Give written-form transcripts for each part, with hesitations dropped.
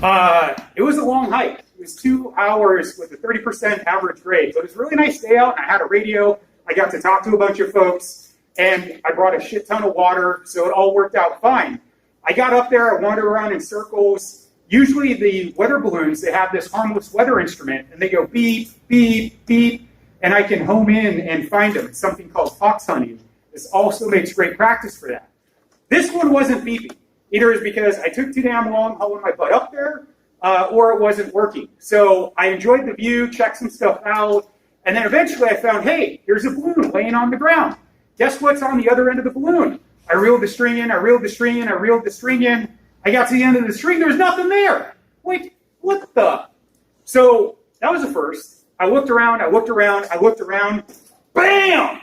It was a long hike. It was 2 hours with a 30% average grade. But it was a really nice day out. I had a radio. I got to talk to a bunch of folks. And I brought a shit ton of water, so it all worked out fine. I got up there. I wandered around in circles. Usually the weather balloons, they have this harmless weather instrument. And they go beep, beep, beep. And I can home in and find them. It's something called fox hunting. This also makes great practice for that. This one wasn't beeping. Either is because I took too damn long hauling my butt up there, or it wasn't working. So I enjoyed the view, checked some stuff out, and then eventually I found, hey, here's a balloon laying on the ground. Guess what's on the other end of the balloon? I reeled the string in, I reeled the string in, I reeled the string in. I got to the end of the string, there's nothing there. Wait, what the? So that was the first. I looked around, I looked around, I looked around. Bam!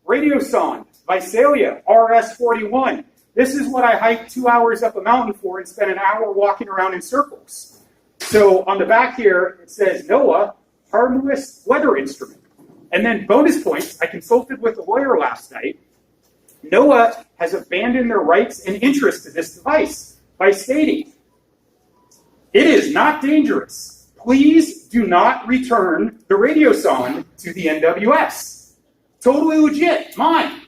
Radiosonde, Visalia, RS-41. This is what I hiked 2 hours up a mountain for and spent an hour walking around in circles. So on the back here, it says NOAA, harmless weather instrument. And then bonus points, I consulted with a lawyer last night. NOAA has abandoned their rights and interest to this device by stating, it is not dangerous. Please do not return the radiosonde to the NWS. Totally legit, mine.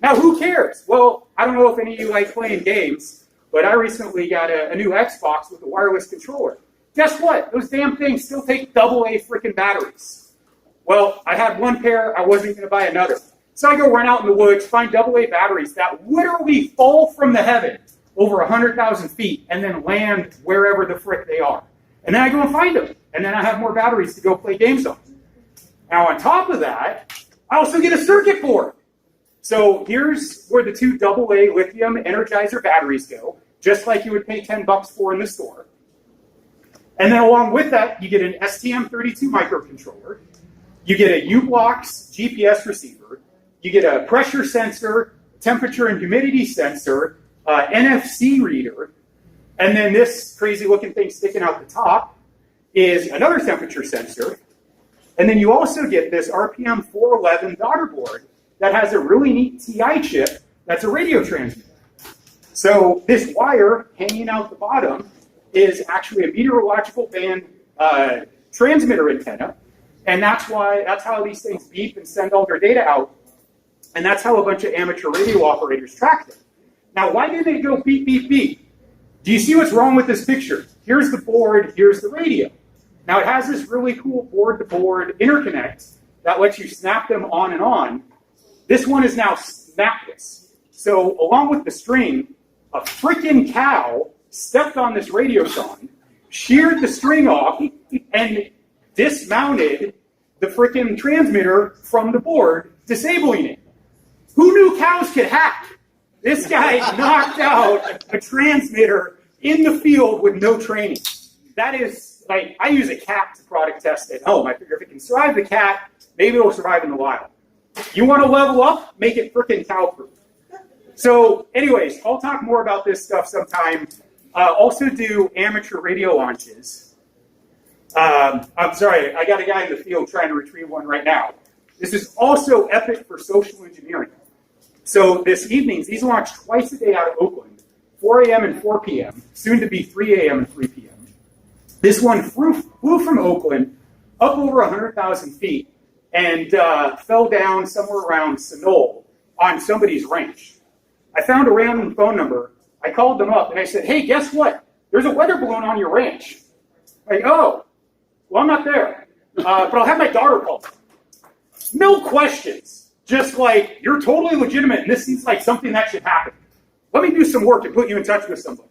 Now, who cares? Well, I don't know if any of you like playing games, but I recently got a new Xbox with a wireless controller. Guess what? Those damn things still take AA freaking batteries. Well, I had one pair. I wasn't going to buy another. So I go run out in the woods, find AA batteries that literally fall from the heaven over 100,000 feet and then land wherever the frick they are. And then I go and find them. And then I have more batteries to go play games on. Now, on top of that, I also get a circuit board. So here's where the two AA lithium Energizer batteries go, just like you would pay $10 for in the store. And then along with that, you get an STM32 microcontroller. You get a U-Blocks GPS receiver. You get a pressure sensor, temperature and humidity sensor, NFC reader. And then this crazy-looking thing sticking out the top is another temperature sensor. And then you also get this RPM 411 daughter board that has a really neat TI chip that's a radio transmitter. So this wire hanging out the bottom is actually a meteorological band transmitter antenna, and that's how these things beep and send all their data out, and that's how a bunch of amateur radio operators track them. Now, why do they go beep, beep, beep? Do you see what's wrong with this picture? Here's the board, here's the radio. Now, it has this really cool board-to-board interconnect that lets you snap them on and on. This one is now snapless. So along with the string, a freaking cow stepped on this radiosonde, sheared the string off, and dismounted the freaking transmitter from the board, disabling it. Who knew cows could hack? This guy knocked out a transmitter in the field with no training. That is, like, I use a cat to product test at home. I figure if it can survive the cat, maybe it'll survive in the wild. You want to level up? Make it freaking cow-proof. So anyways, I'll talk more about this stuff sometime. Also do amateur radio launches. I'm sorry, I got a guy in the field trying to retrieve one right now. This is also epic for social engineering. So this evenings, these launch twice a day out of Oakland, 4 a.m. and 4 p.m., soon to be 3 a.m. and 3 p.m. This one flew from Oakland up over 100,000 feet and fell down somewhere around Sonol on somebody's ranch. I found a random phone number. I called them up and I said, hey, guess what? There's a weather balloon on your ranch. Like, oh, well, I'm not there. But I'll have my daughter call. No questions. Just like, you're totally legitimate and this seems like something that should happen. Let me do some work and put you in touch with somebody.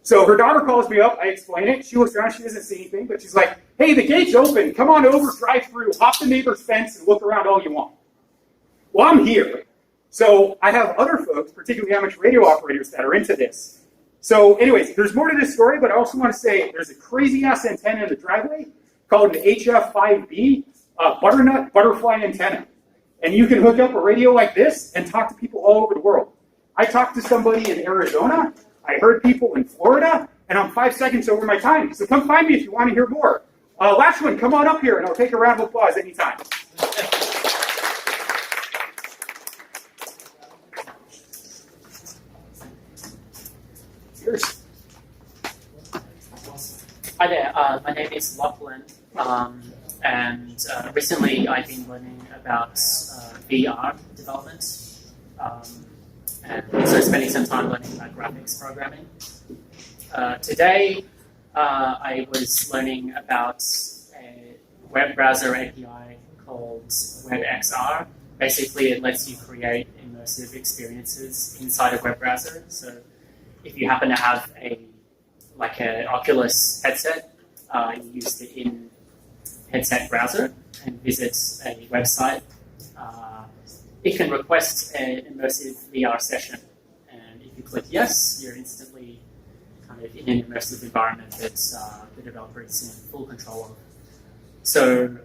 So her daughter calls me up, I explain it, she looks around, she doesn't see anything, but she's like, hey, the gate's open, come on over, drive through, hop the neighbor's fence and look around all you want. Well, I'm here. So I have other folks, particularly amateur radio operators, that are into this. So anyways, there's more to this story, but I also want to say there's a crazy-ass antenna in the driveway called an HF5B, butternut butterfly antenna. And you can hook up a radio like this and talk to people all over the world. I talked to somebody in Arizona, I heard people in Florida, and I'm 5 seconds over my time. So come find me if you want to hear more. Last one, come on up here, and I'll take a round of applause anytime. Hi there, my name is Lachlan, and recently I've been learning about VR development, and also spending some time learning about graphics programming. Today I was learning about a web browser API called WebXR. Basically, it lets you create immersive experiences inside a web browser. So if you happen to have an Oculus headset, you use the in-headset browser and visit a website. It can request an immersive VR session, and if you click yes, you're instantly kind of in an immersive environment that the developer is in full control of. So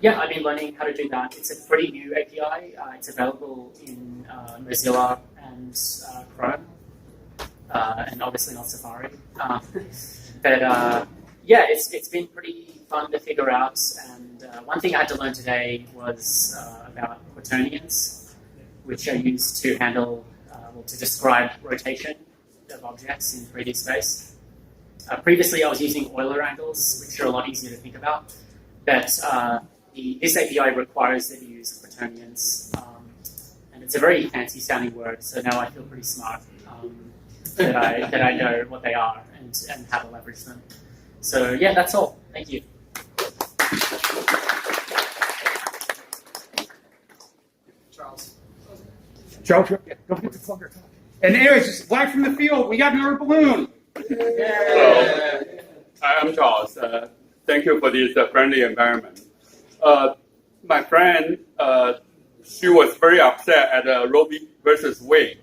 yeah, I've been learning how to do that. It's a pretty new API. It's available in Mozilla and Chrome. And obviously not Safari. But yeah, it's been pretty fun to figure out. And one thing I had to learn today was about quaternions, which are used to handle, to describe rotation of objects in 3D space. Previously, I was using Euler angles, which are a lot easier to think about. But this API requires that you use quaternions. And it's a very fancy sounding word, so now I feel pretty smart. That I know what they are and how to leverage them. So yeah, that's all. Thank you. Charles, yeah, don't forget to plug your talk. And anyways, just live from the field, we got another balloon. Hello, I'm Charles. Thank you for this friendly environment. My friend, she was very upset at Roe versus Wade.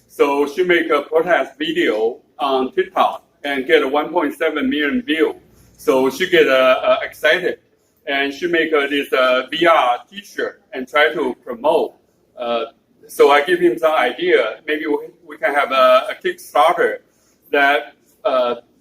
So she make a protest video on TikTok and get a 1.7 million view. So she get excited, and she make this VR T-shirt and try to promote. So I give him some idea. Maybe we can have a Kickstarter that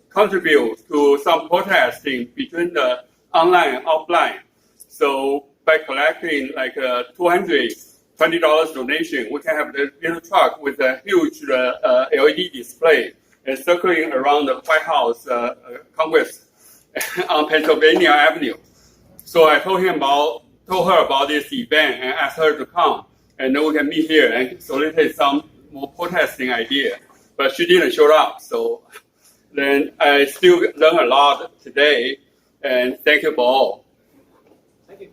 contribute to some protesting between the online and offline. So by collecting like $220 donation, we can have the little truck with a huge LED display and circling around the White House Congress on Pennsylvania Avenue. So I told her about this event and asked her to come, and then we can meet here and solicit some more protesting idea. But she didn't show up, so then I still learn a lot today, and thank you for all. Thank you.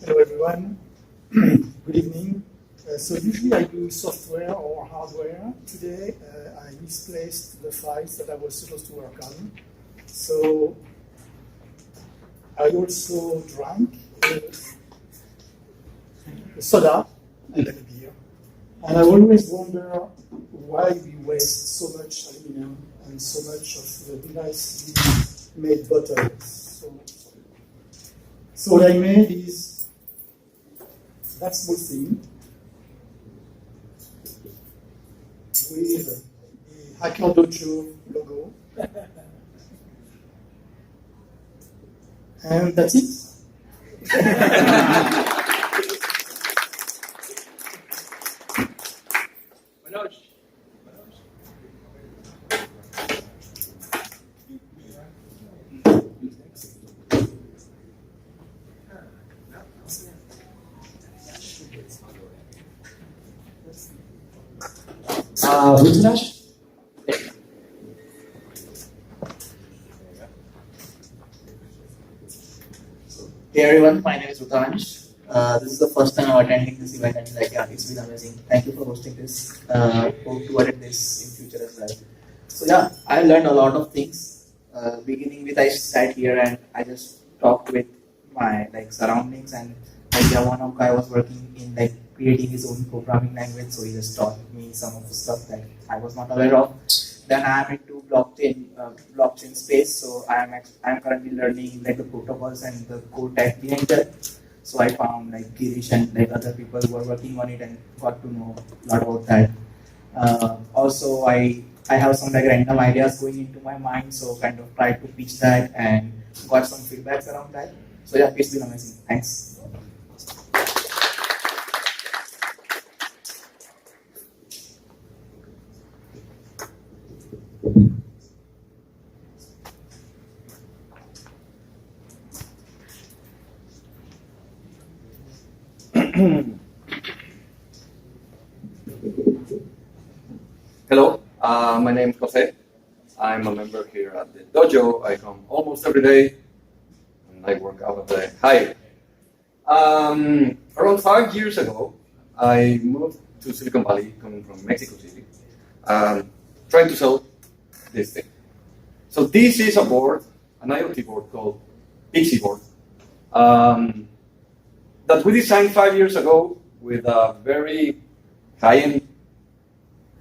Hello everyone, good evening. So usually I do software or hardware. Today I misplaced the files that I was supposed to work on. So I also drank a soda and a beer. And I always wonder why we waste so much aluminum and so much of the nicely made bottles. So what I made is that small thing with the Hacker Dojo logo. And that's it. Visionaries? Hey everyone, my name is Rutansh. This is the first time I'm attending this event, and it's been amazing. Thank you for hosting this. Hope to attend this in future as well. So yeah, I learned a lot of things. Beginning with I sat here and I just talked with my surroundings, and one guy was working in creating his own programming language, so he just taught me some of the stuff that I was not aware of. Then I am into blockchain space, so I am currently learning the protocols and the code type behind that. So I found Girish and other people who are working on it and got to know a lot about that. Also, I have some like random ideas going into my mind, so kind of try to pitch that and got some feedbacks around that. So yeah, it's been amazing. Thanks. Hello, my name is Jose. I'm a member here at the dojo. I come almost every day, and I work out of the Hive. Around 5 years ago, I moved to Silicon Valley, coming from Mexico City, trying to sell this thing. So this is a board, an IoT board called Pixie board, that we designed 5 years ago with a very high-end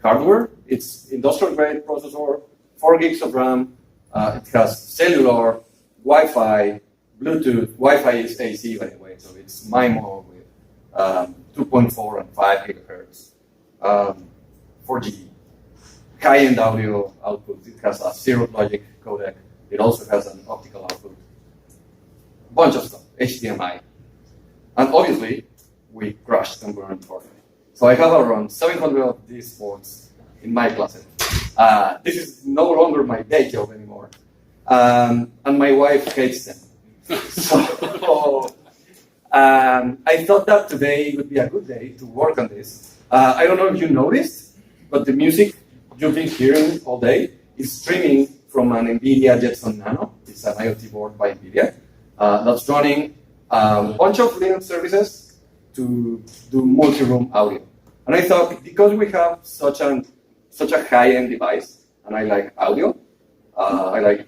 hardware. It's industrial grade processor, 4 gigs of RAM. It has cellular, Wi-Fi, Bluetooth. Wi-Fi is AC, by the way, so it's MIMO with 2.4 and 5 gigahertz, 4G, high-end audio output. It has a zero logic codec. It also has an optical output. A bunch of stuff, HDMI. And obviously, we crashed and burned for it. So I have around 700 of these boards in my closet. This is no longer my day job anymore. And my wife hates them. So I thought that today would be a good day to work on this. I don't know if you noticed, but the music you've been hearing all day is streaming from an NVIDIA Jetson Nano. It's an IoT board by NVIDIA that's running a bunch of Linux services to do multi-room audio. And I thought, because we have such a high-end device, and I like audio, I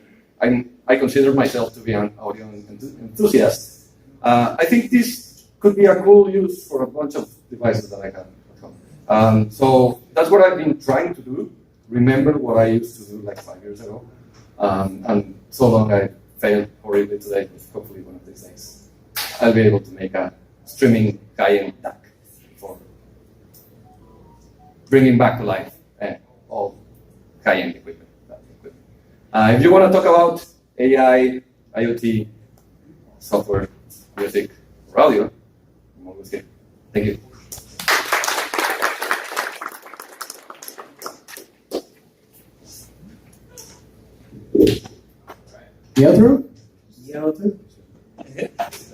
consider myself to be an audio enthusiast. I think this could be a cool use for a bunch of devices that I have at home. So that's what I've been trying to do. Remember what I used to do like 5 years ago. And so long I failed horribly today, but hopefully one of these days I'll be able to make a streaming high-end DAC for bringing back to life all high-end equipment. If you want to talk about AI, IoT, software, music, or audio, I'm always here. Thank you. Yeltru? Yeltru?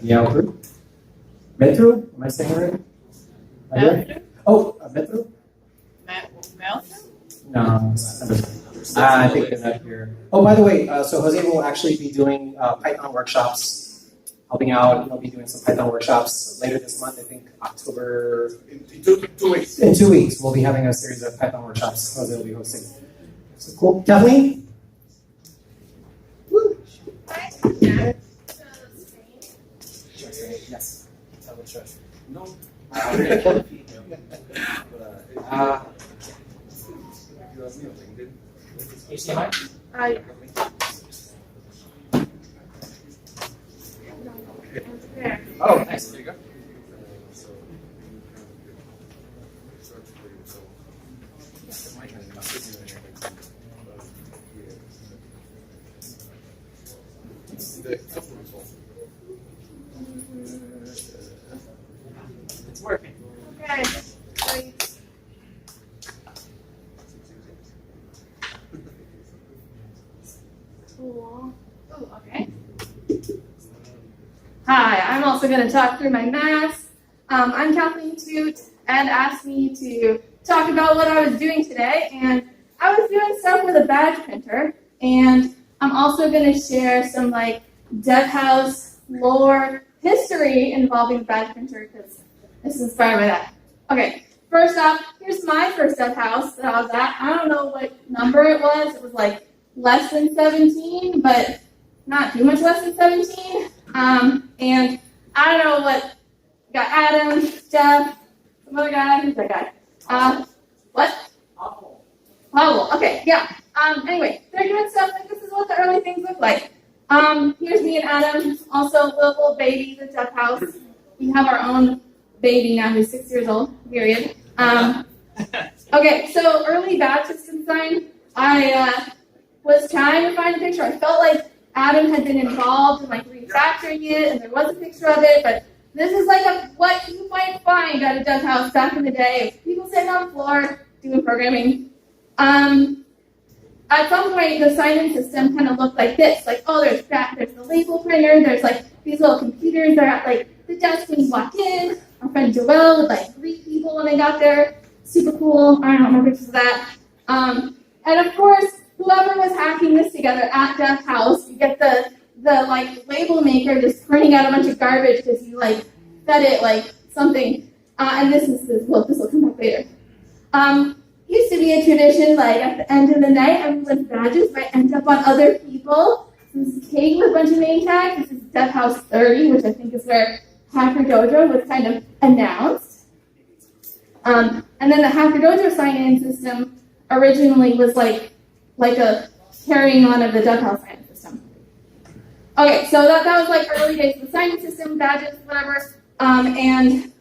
Yeltru? Metro? Am I saying it right? Oh, Metro? No, I think they're not here. Oh, by the way, so Jose will actually be doing Python workshops, helping out. He'll be doing some Python workshops later this month. I think October. In 2 weeks. In 2 weeks, we'll be having a series of Python workshops. Jose will be hosting. So cool. Kathleen? Woo. Yes. No. HDMI? Oh, nice. There you go. It's working. Okay, great. Cool. Oh, okay. Hi, I'm also going to talk through my mass. I'm Kathleen Toot. Ed asked me to talk about what I was doing today, and I was doing stuff with a badge printer, and I'm also going to share some DevHouse lore history involving badge printer because this is inspired by that. Okay, first off, here's my first DevHouse that I was at. I don't know what number it was. It was less than 17, but not too much less than 17. And I don't know what, got Adam, Jeff, some other guy, who's that guy? What? Pavel. Okay, yeah. Anyway, they're doing stuff this is what the early things look like. Here's me and Adam, also little babies at DevHouse. We have our own baby now who's 6 years old, period. Okay, so early badge system design, I was trying to find a picture. I felt like Adam had been involved in like refactoring it, and there was a picture of it, but this is like what you might find at a DevHouse back in the day. People sitting on the floor doing programming. At some point, the sign-in system kind of looked like this. Like, oh, there's the label printer. There's like these little computers that are at like the desk when you walk in. Our friend Joelle would like greet people when they got there. Super cool. I don't know more pictures of that. And of course, whoever was hacking this together at DevHouse, you get the like label maker just printing out a bunch of garbage because you like fed it like something. And this will come back later. Used to be a tradition, like at the end of the night, everyone's badges might end up on other people. This is Kate with a bunch of name tags. This is DevHouse 30, which I think is where Hacker Dojo was kind of announced. And then the Hacker Dojo sign-in system originally was like a carrying on of the DevHouse sign-in system. Okay, so that was like early days of the sign-in system, badges, whatever. And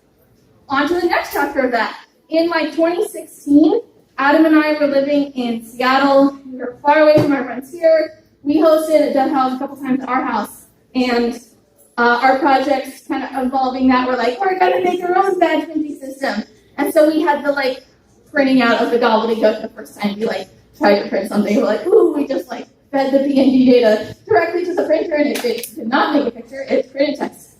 on to the next chapter of that. In like 2016, Adam and I were living in Seattle. We were far away from our friends here. We hosted a DevHouse a couple times at our house. And our projects kind of involving that were like, we're going to make our own badge printing system. And so we had the like printing out of the gobbledygook the first time we like tried to print something. We're like, ooh, we just like fed the PNG data directly to the printer, and it did not make a picture, it printed text.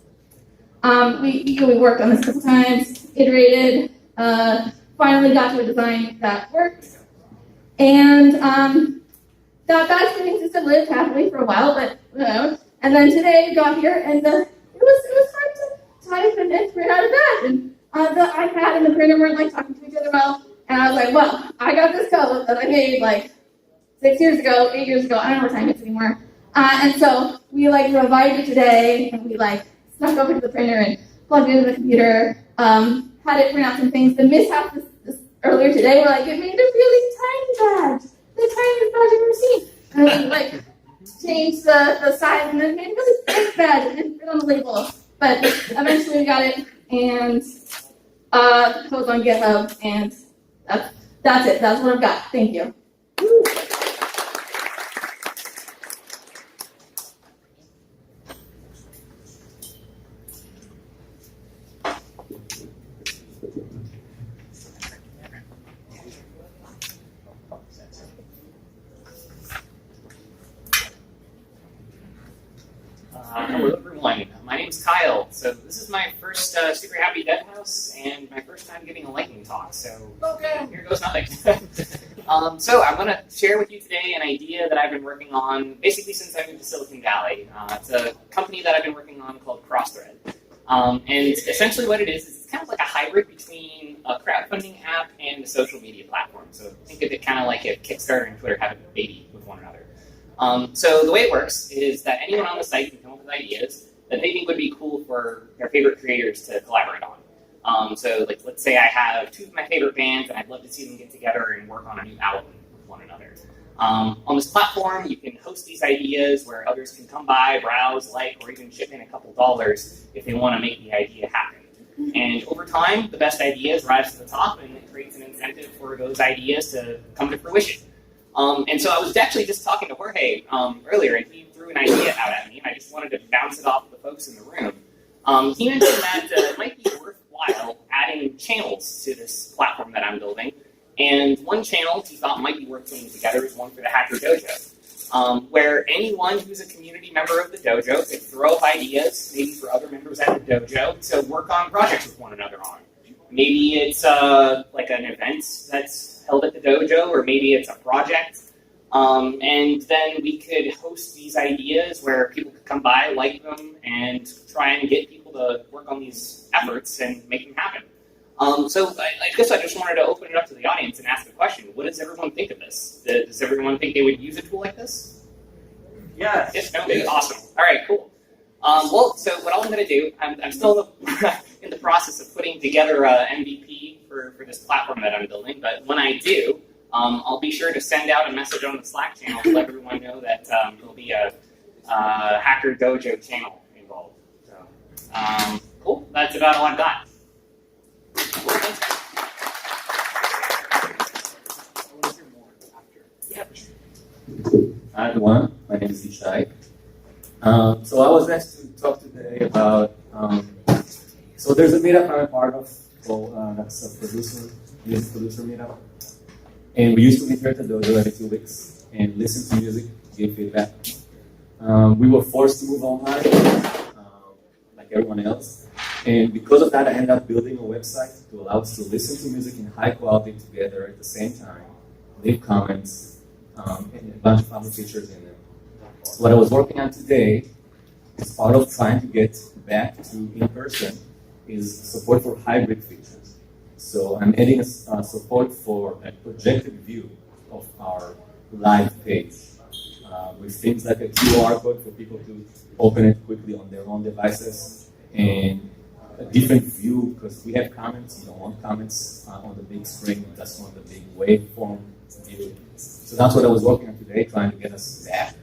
We worked on this a couple times, iterated, finally got to a design that worked. And that badge printing system lived happily for a while, but and then today we got here, and it was hard to type and print out a badge. And the iPad and the printer weren't like talking to each other well. And I was like, well, I got this code that I made like 8 years ago, I don't know what time it is anymore. And so we like revived it today, and we like snuck over to the printer and plugged it into the computer, had it print out some things. The mishap this earlier today, we're like, it made a really tiny badge, the tiniest badge I've ever seen. And we like changed the size, and then made a really big badge. It didn't fit on the label, but eventually we got it, and it was on GitHub, and that's it. That's what I've got. Thank you. Hello everyone, my name's Kyle. So this is my first Super Happy DevHouse and my first time giving a lightning talk. So here goes nothing. So I'm going to share with you today an idea that I've been working on basically since I moved to Silicon Valley. It's a company that I've been working on called Crossthread. And essentially what it is it's kind of like a hybrid between a crowdfunding app and a social media platform. So think of it kind of like if Kickstarter and Twitter have a baby with one another. So the way it works is that anyone on the site can come up with ideas that they think would be cool for their favorite creators to collaborate on. So like, let's say I have 2 of my favorite bands and I'd love to see them get together and work on a new album with one another. On this platform, you can host these ideas where others can come by, browse, like, or even chip in a couple dollars if they want to make the idea happen. And over time, the best ideas rise to the top, and it creates an incentive for those ideas to come to fruition. And so I was actually just talking to Jorge earlier, and he threw an idea out at me, and I just wanted to bounce it off of the folks in the room. He mentioned that it might be worthwhile adding channels to this platform that I'm building. And one channel he thought might be worth putting together is one for the Hacker Dojo, where anyone who's a community member of the dojo could throw up ideas, maybe for other members at the dojo, to work on projects with one another on. Maybe it's like an event that's held at the dojo, or maybe it's a project. And then we could host these ideas where people could come by, like them, and try and get people to work on these efforts and make them happen. So I guess I just wanted to open it up to the audience and ask a question. What does everyone think of this? Does everyone think they would use a tool like this? Yes. Yes, no, maybe. Awesome. All right, cool. Well, so what I'm going to do, I'm still in the process of putting together an MVP for this platform that I'm building, but when I do, I'll be sure to send out a message on the Slack channel to let everyone know that there'll be a Hacker Dojo channel involved. So, cool. That's about all I've got. Hi everyone, my name is Ishai. So I was asked to talk today about, so there's a meetup I'm a part of, that's a music producer meetup. And we used to meet here at the dojo every 2 weeks and listen to music, give feedback. We were forced to move online, like everyone else. And because of that, I ended up building a website to allow us to listen to music in high quality together at the same time, leave comments, and a bunch of other features in there. What I was working on today, as part of trying to get back to in-person, is support for hybrid features. So I'm adding support for a projected view of our live page with things like a QR code for people to open it quickly on their own devices, and a different view, because we have comments, you don't want comments on the big screen, you just want the big waveform view. So that's what I was working on today, trying to get us back.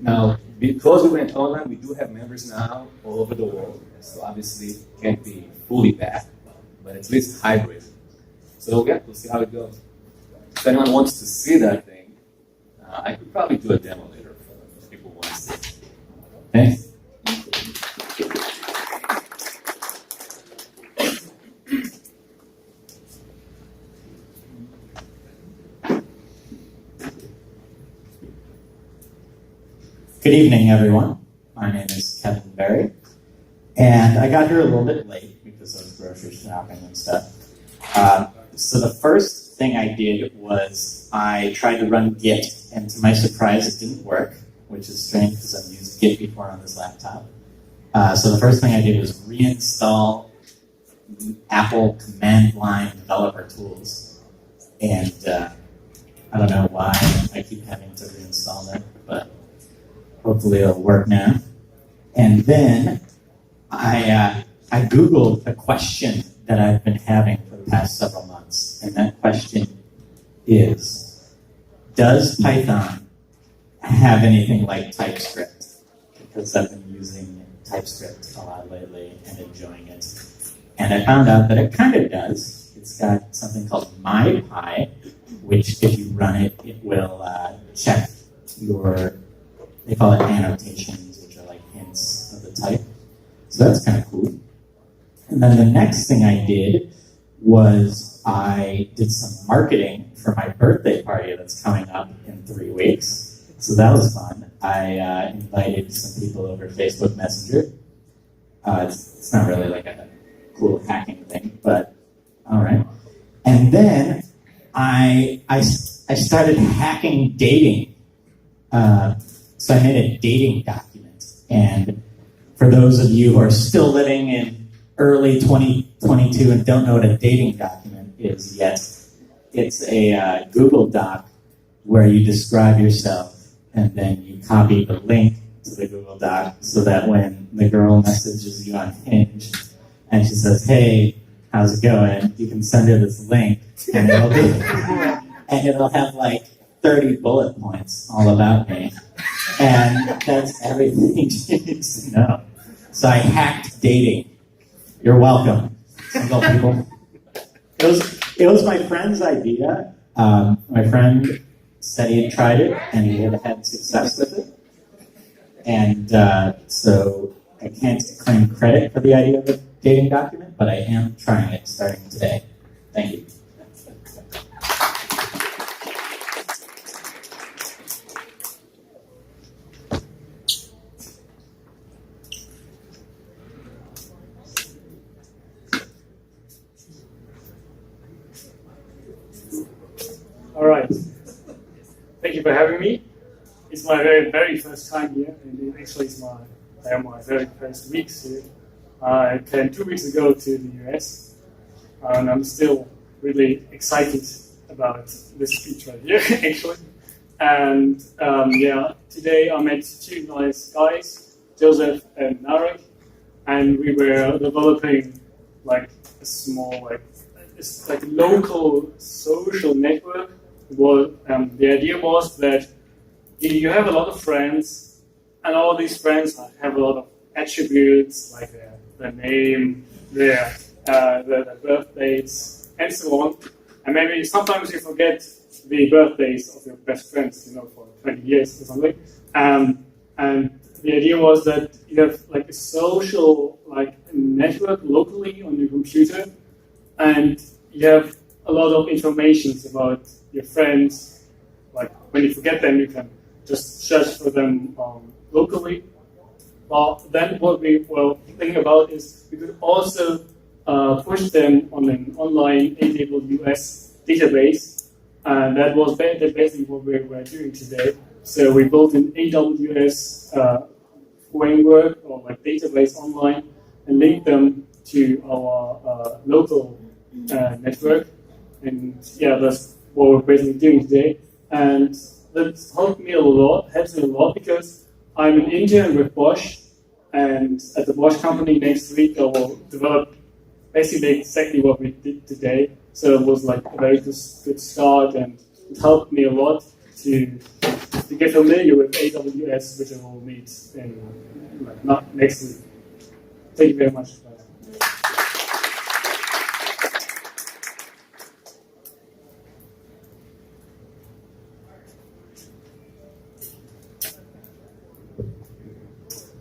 Now, because we went online, we do have members now all over the world, so obviously can't be fully back, but at least hybrid. So yeah, we'll see how it goes. If anyone wants to see that thing, I could probably do a demo later if people want to see it. Thanks. Good evening, everyone. My name is Kevin Berry, and I got here a little bit late because I was grocery shopping and stuff. So the first thing I did was I tried to run Git, and to my surprise, it didn't work, which is strange because I've used Git before on this laptop. So the first thing I did was reinstall Apple command line developer tools, and I don't know why I keep having to reinstall them, but hopefully it'll work now. And then I Googled a question that I've been having for the past several months. And that question is, does Python have anything like TypeScript? Because I've been using TypeScript a lot lately and enjoying it. And I found out that it kind of does. It's got something called MyPy, which if you run it, it will check your, they call it annotations, which are like hints of the type. So that's kind of cool. And then the next thing I did was I did some marketing for my birthday party that's coming up in 3 weeks. So that was fun. I invited some people over Facebook Messenger. It's not really like a cool hacking thing, but all right. And then I started hacking dating. So I made a dating document, and for those of you who are still living in early 2022 and don't know what a dating document is yet, it's a Google Doc where you describe yourself, and then you copy the link to the Google Doc so that when the girl messages you on Hinge and she says, "Hey, how's it going?" you can send her this link, and it'll have like 30 bullet points all about me. And that's everything she needs to know. So I hacked dating. You're welcome, single people. It was my friend's idea. My friend said he had tried it and he had had success with it. And so I can't claim credit for the idea of a dating document, but I am trying it starting today. Thank you. All right. Thank you for having me. It's my very first time here, and it actually is my very first weeks here. I came 2 weeks ago to the US, and I'm still really excited about this speech right here, actually. And today I met two nice guys, Joseph and Narek, and we were developing like a small, it's like a local social network. Well, the idea was that you have a lot of friends, and all these friends have a lot of attributes like their name, their birth dates, and so on. And maybe sometimes you forget the birthdays of your best friends, for 20 years or something. And the idea was that you have like a social network locally on your computer, and you have a lot of information about your friends. Like when you forget them, you can just search for them locally. Well, then what we were thinking about is we could also push them on an online AWS database, and that was basically what we were doing today. So we built an AWS framework or database online and linked them to our local network, and that's what we're basically doing today. And that helps me a lot because I'm an intern with Bosch, and at the Bosch company next week I will develop basically exactly what we did today. So it was like a very good start, and it helped me a lot to get familiar with AWS, which I will meet in not next week. Thank you very much.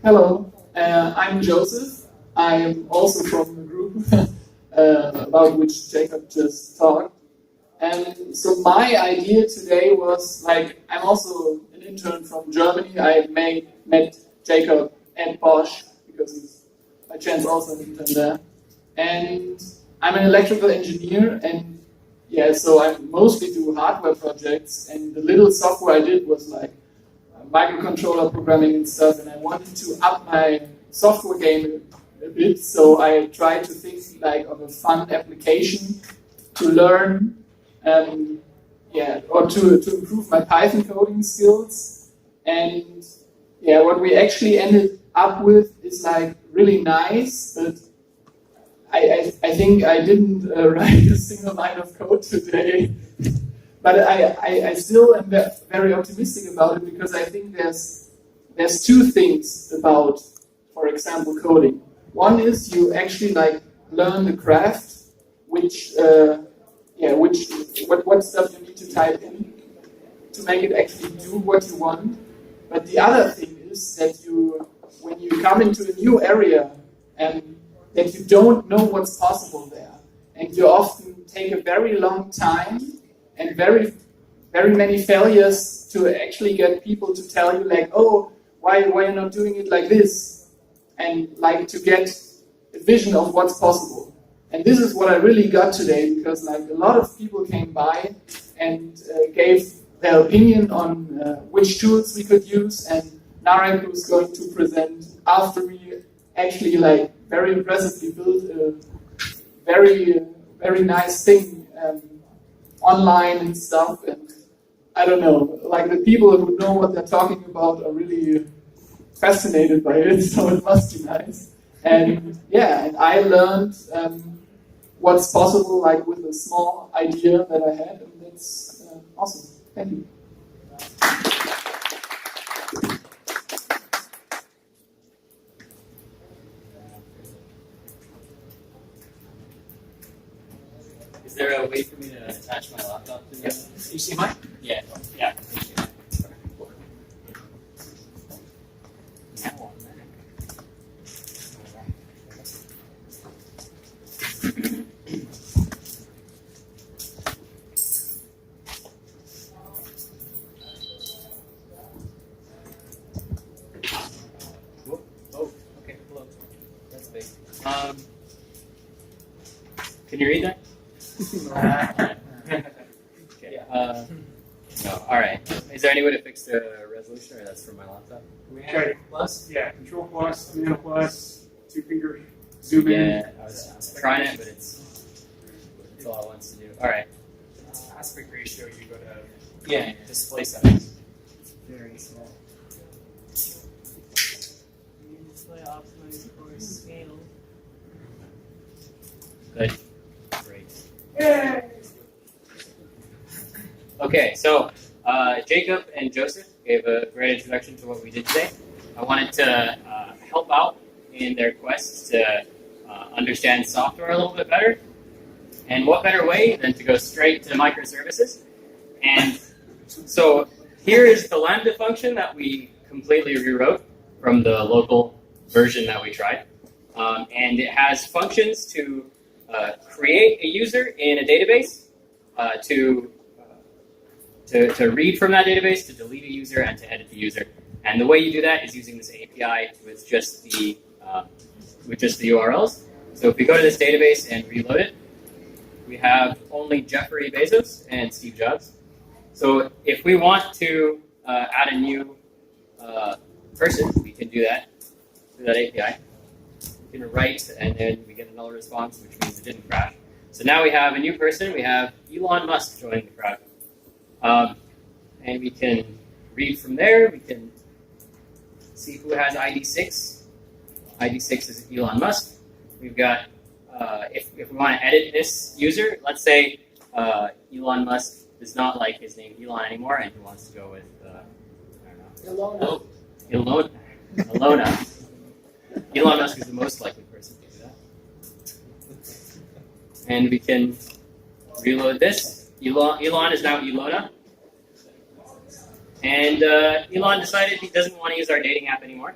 Hello, I'm Joseph. I am also from the group about which Jacob just talked. And so my idea today was I'm also an intern from Germany. I met Jacob at Bosch because he's by chance also an intern there. And I'm an electrical engineer, and so I mostly do hardware projects, and the little software I did was microcontroller programming and stuff, and I wanted to up my software game a bit, so I tried to think of a fun application to learn, or to improve my Python coding skills. And what we actually ended up with is really nice, but I think I didn't write a single line of code today. But I still am very optimistic about it, because I think there's two things about, for example, coding. One is you actually learn the craft, what stuff you need to type in to make it actually do what you want. But the other thing is that when you come into a new area, and that you don't know what's possible there, and you often take a very long time and very, very many failures to actually get people to tell you why you're not doing it like this, and to get a vision of what's possible. And this is what I really got today, because a lot of people came by and gave their opinion on which tools we could use, and Narek was going to present after we actually very impressively built a very, very nice thing online and stuff. And I don't know, the people who know what they're talking about are really fascinated by it, so it must be nice. And and I learned what's possible with a small idea that I had, and that's awesome. Thank you. Is there a way for me to attach my laptop to the HDMI? Yeah. Yeah. Okay, hello. That's big. Can you read that? Okay. No. All right. Is there any way to fix the resolution, or that's for my laptop? Okay. Plus? Yeah, Control plus, Command plus, two finger zoom in. Yeah, I was trying it, but it's all it wants to do. All right. Aspect ratio, you go to Display settings. very small. Display optimized for scale. Good. Great. Yay! Okay, so Jacob and Joseph gave a great introduction to what we did today. I wanted to help out in their quest to understand software a little bit better. And what better way than to go straight to microservices And so here is the Lambda function that we completely rewrote from the local version that we tried. And it has functions to create a user in a database, to read from that database, to delete a user, and to edit the user. And the way you do that is using this API with just the URLs. So if we go to this database and reload it, we have only Jeffrey Bezos and Steve Jobs. So if we want to add a new person, we can do that through that API. We can write, and then we get a null response, which means it didn't crash. So now we have a new person. We have Elon Musk joining the crowd. And we can read from there. We can see who has ID 6. ID 6 is Elon Musk. We've got, if we want to edit this user, let's say Elon Musk does not like his name Elon anymore, and he wants to go with, I don't know. Ilona. Elon Musk is the most likely person to do that. And we can reload this. Elon is now Ilona. And Elon decided he doesn't want to use our dating app anymore.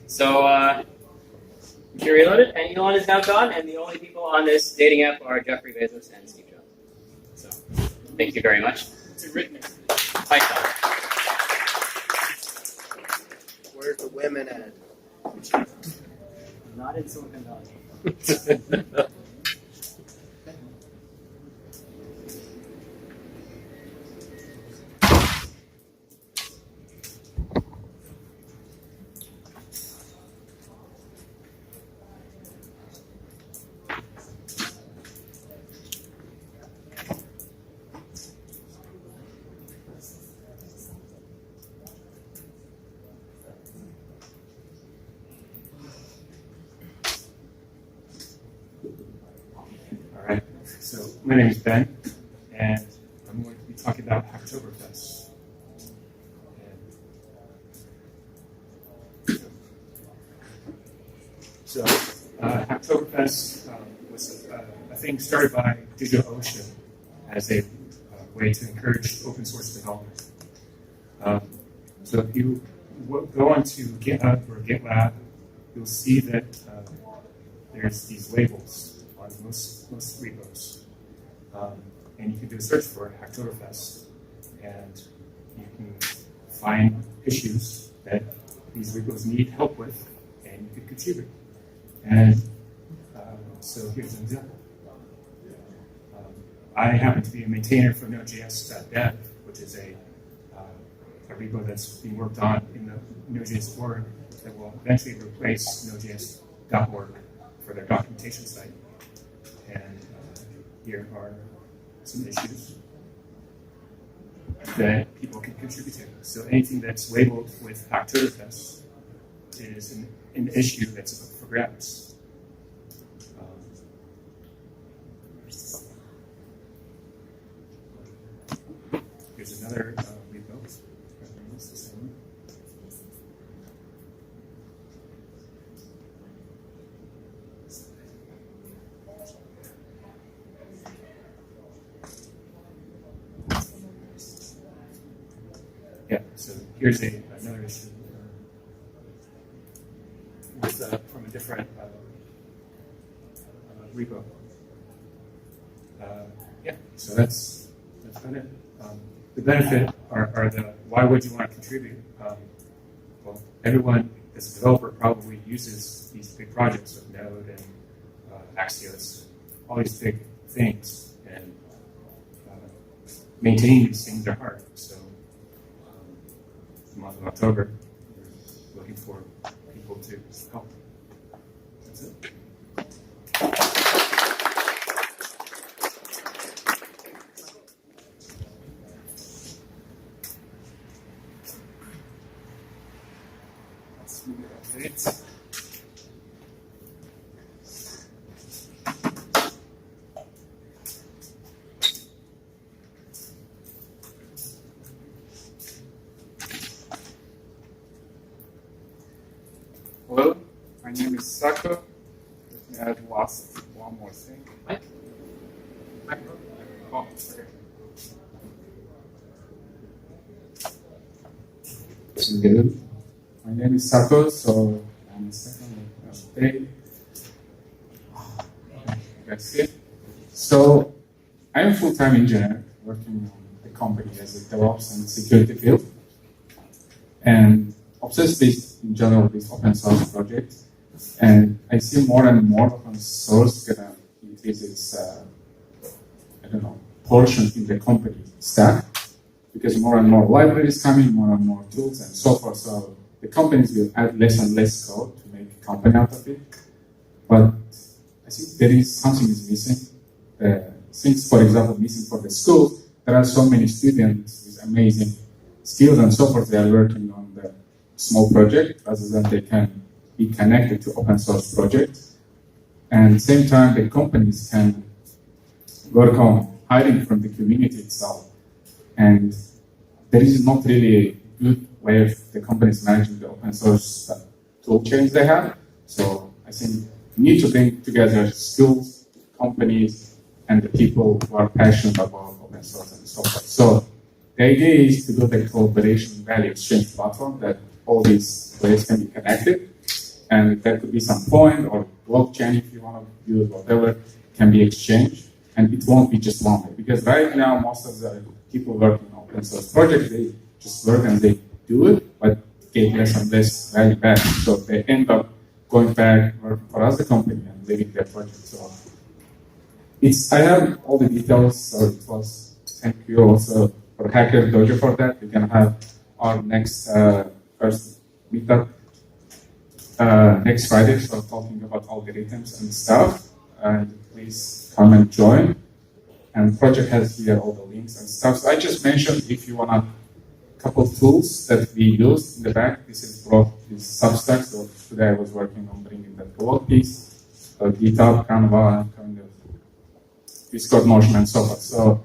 So we can reload it, and Elon is now gone, and the only people on this dating app are Jeffrey Bezos and Steve Jobs. So thank you very much. It's a written Python. Where's the women at? Not in Silicon Valley. So my name is Ben, and I'm going to be talking about Hacktoberfest. So Hacktoberfest was a thing started by DigitalOcean as a way to encourage open source development. So if you go onto GitHub or GitLab, you'll see that there's these labels on most repos. And you can do a search for Hacktoberfest, and you can find issues that these repos need help with, and you can contribute. And so here's an example. I happen to be a maintainer for Node.js.dev, which is a repo that's being worked on in the Node.js org that will eventually replace Node.js.org for their documentation site. And here are some issues that people can contribute to. So anything that's labeled with Hacktoberfest is an issue that's up for grabs. Here's another repo. It's the same. Yeah, so here's another issue from a different repo. Yeah, so that's about it. The benefit are the why would you want to contribute? Well, everyone that's a developer probably uses these big projects with Node and Axios, all these big things, and maintaining these things are hard. So the month of October, we're looking for people to help. That's it. Let's move it updates. Hello, my name is Sako. Let me add one more thing. Oh, okay. person good. My name is Sako, so I'm second day. That's it. So I'm a full-time engineer working on the company as a DevOps and security field, and obsessed with, in general, with open source projects. And I see more and more open source gonna increase its, portion in the company stack, because more and more libraries coming, more and more tools and so forth. So the companies will add less and less code to make a company out of it. But I think there is something is missing. Things, for example, missing for the schools. There are so many students with amazing skills and so forth. They are working on the small project rather than they can be connected to open source projects. And at the same time, the companies can work on hiring from the community itself. And there is not really a good way of the companies managing the open source tool chains they have. So I think we need to bring together schools, companies, and the people who are passionate about open source and so forth. So the idea is to do the collaboration value exchange platform that all these ways can be connected. And there could be some point or blockchain, if you want to use whatever, can be exchanged. And it won't be just one way. Because right now, most of the people working on open source projects, they just work and they do it, but get less and less value back. So they end up going back, working for us, the company, and leaving their project. So I have all the details, so it was, thank you also for Hacker Dojo for that. We're going to have our next first meetup next Friday, so talking about algorithms and stuff. And please come and join. And the project has here all the links and stuff. So I just mentioned if you want a couple of tools that we use in the back. This is brought this Substack. So today I was working on bringing that blog piece, GitHub, Canva, and kind of Discord, Notion, and so forth. So,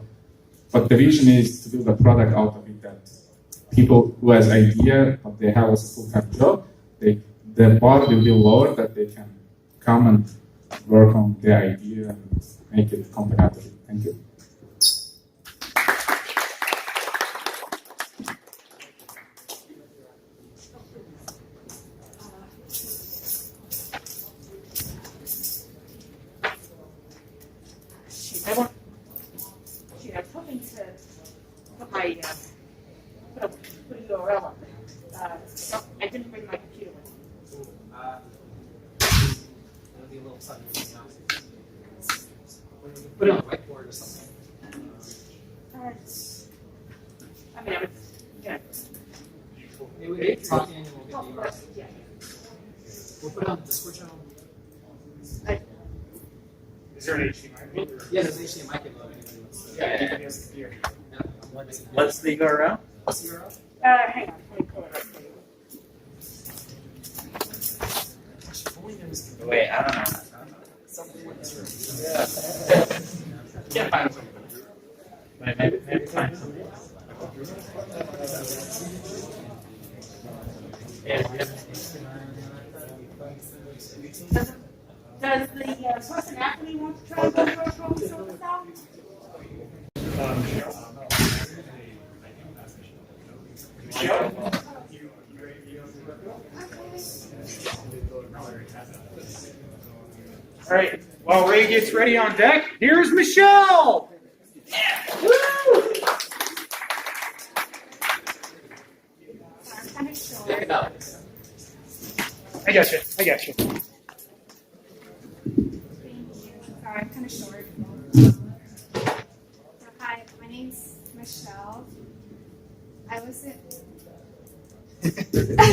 but the vision is to build a product out of it that people who has idea, but they have also full-time job, the bar will be lower that they can come and work on their idea and make it company out of it. Thank you. I was hoping to put my put a URL on there. I didn't bring my computer with me. It'll be a little sudden. Put it on the whiteboard or something. I mean, I was, yeah. We'll talk in and we'll get the URL. Yeah. We'll put it on the Discord channel. Is there an HDMI? Yeah, there's an HDMI cable. Yeah, yes, here. What's the URL? What's the URL? Hang on. Let me pull it up for you. Wait, I don't know. Can't find something. Maybe find something. Does the person after me want to try to go for a phone service out? All right, while Ray gets ready on deck, here's Michelle. Woo! There you go. I got you. Sorry, I'm kind of short. Hi, my name's Michelle. I was at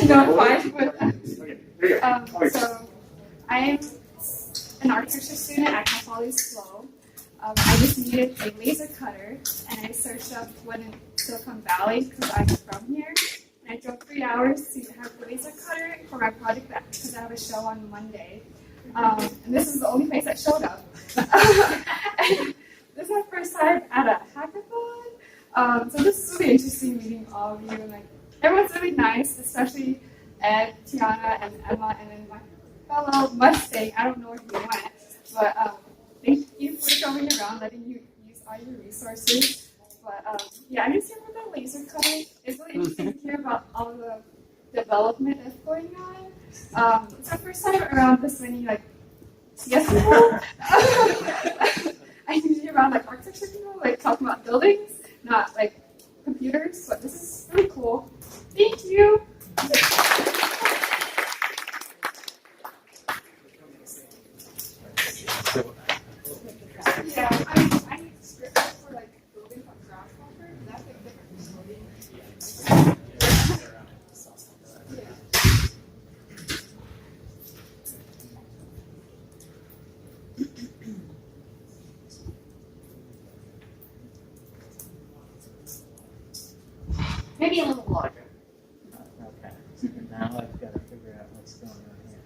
not fine, but so I'm an architecture student at Cal Poly's Flow. I just needed a laser cutter, and I searched up one in Silicon Valley because I'm from here. And I drove 3 hours to have the laser cutter for my project because I have a show on Monday. And this is the only place that showed up. And this is my first time at a hackathon. So this is really interesting meeting all of you. And like everyone's really nice, especially Ed, Tiana, and Emma, and then my fellow Mustang. I don't know where he went, but thank you for showing me around, letting you use all your resources. But yeah, I'm just here with the laser cutting. It's really interesting to hear about all the development that's going on. It's our first time around this many like CS people. I'm usually around like architecture people, like talking about buildings, not like computers. So this is really cool. Thank you. Yeah, I need scripts for like building from Grasshopper. That's like different. Maybe a little larger. Okay. Now I've got to figure out what's going on here.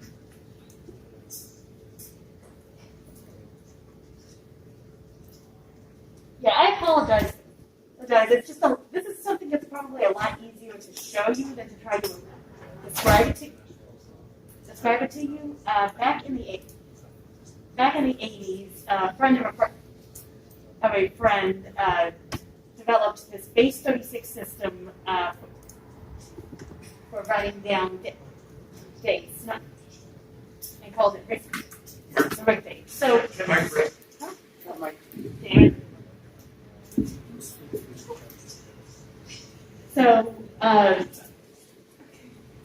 Yeah, I apologize. It's just this is something that's probably a lot easier to show you than to try to describe it to you. Back in the 80s, a friend of a friend developed this base 36 system for writing down dates, and called it rig date. So,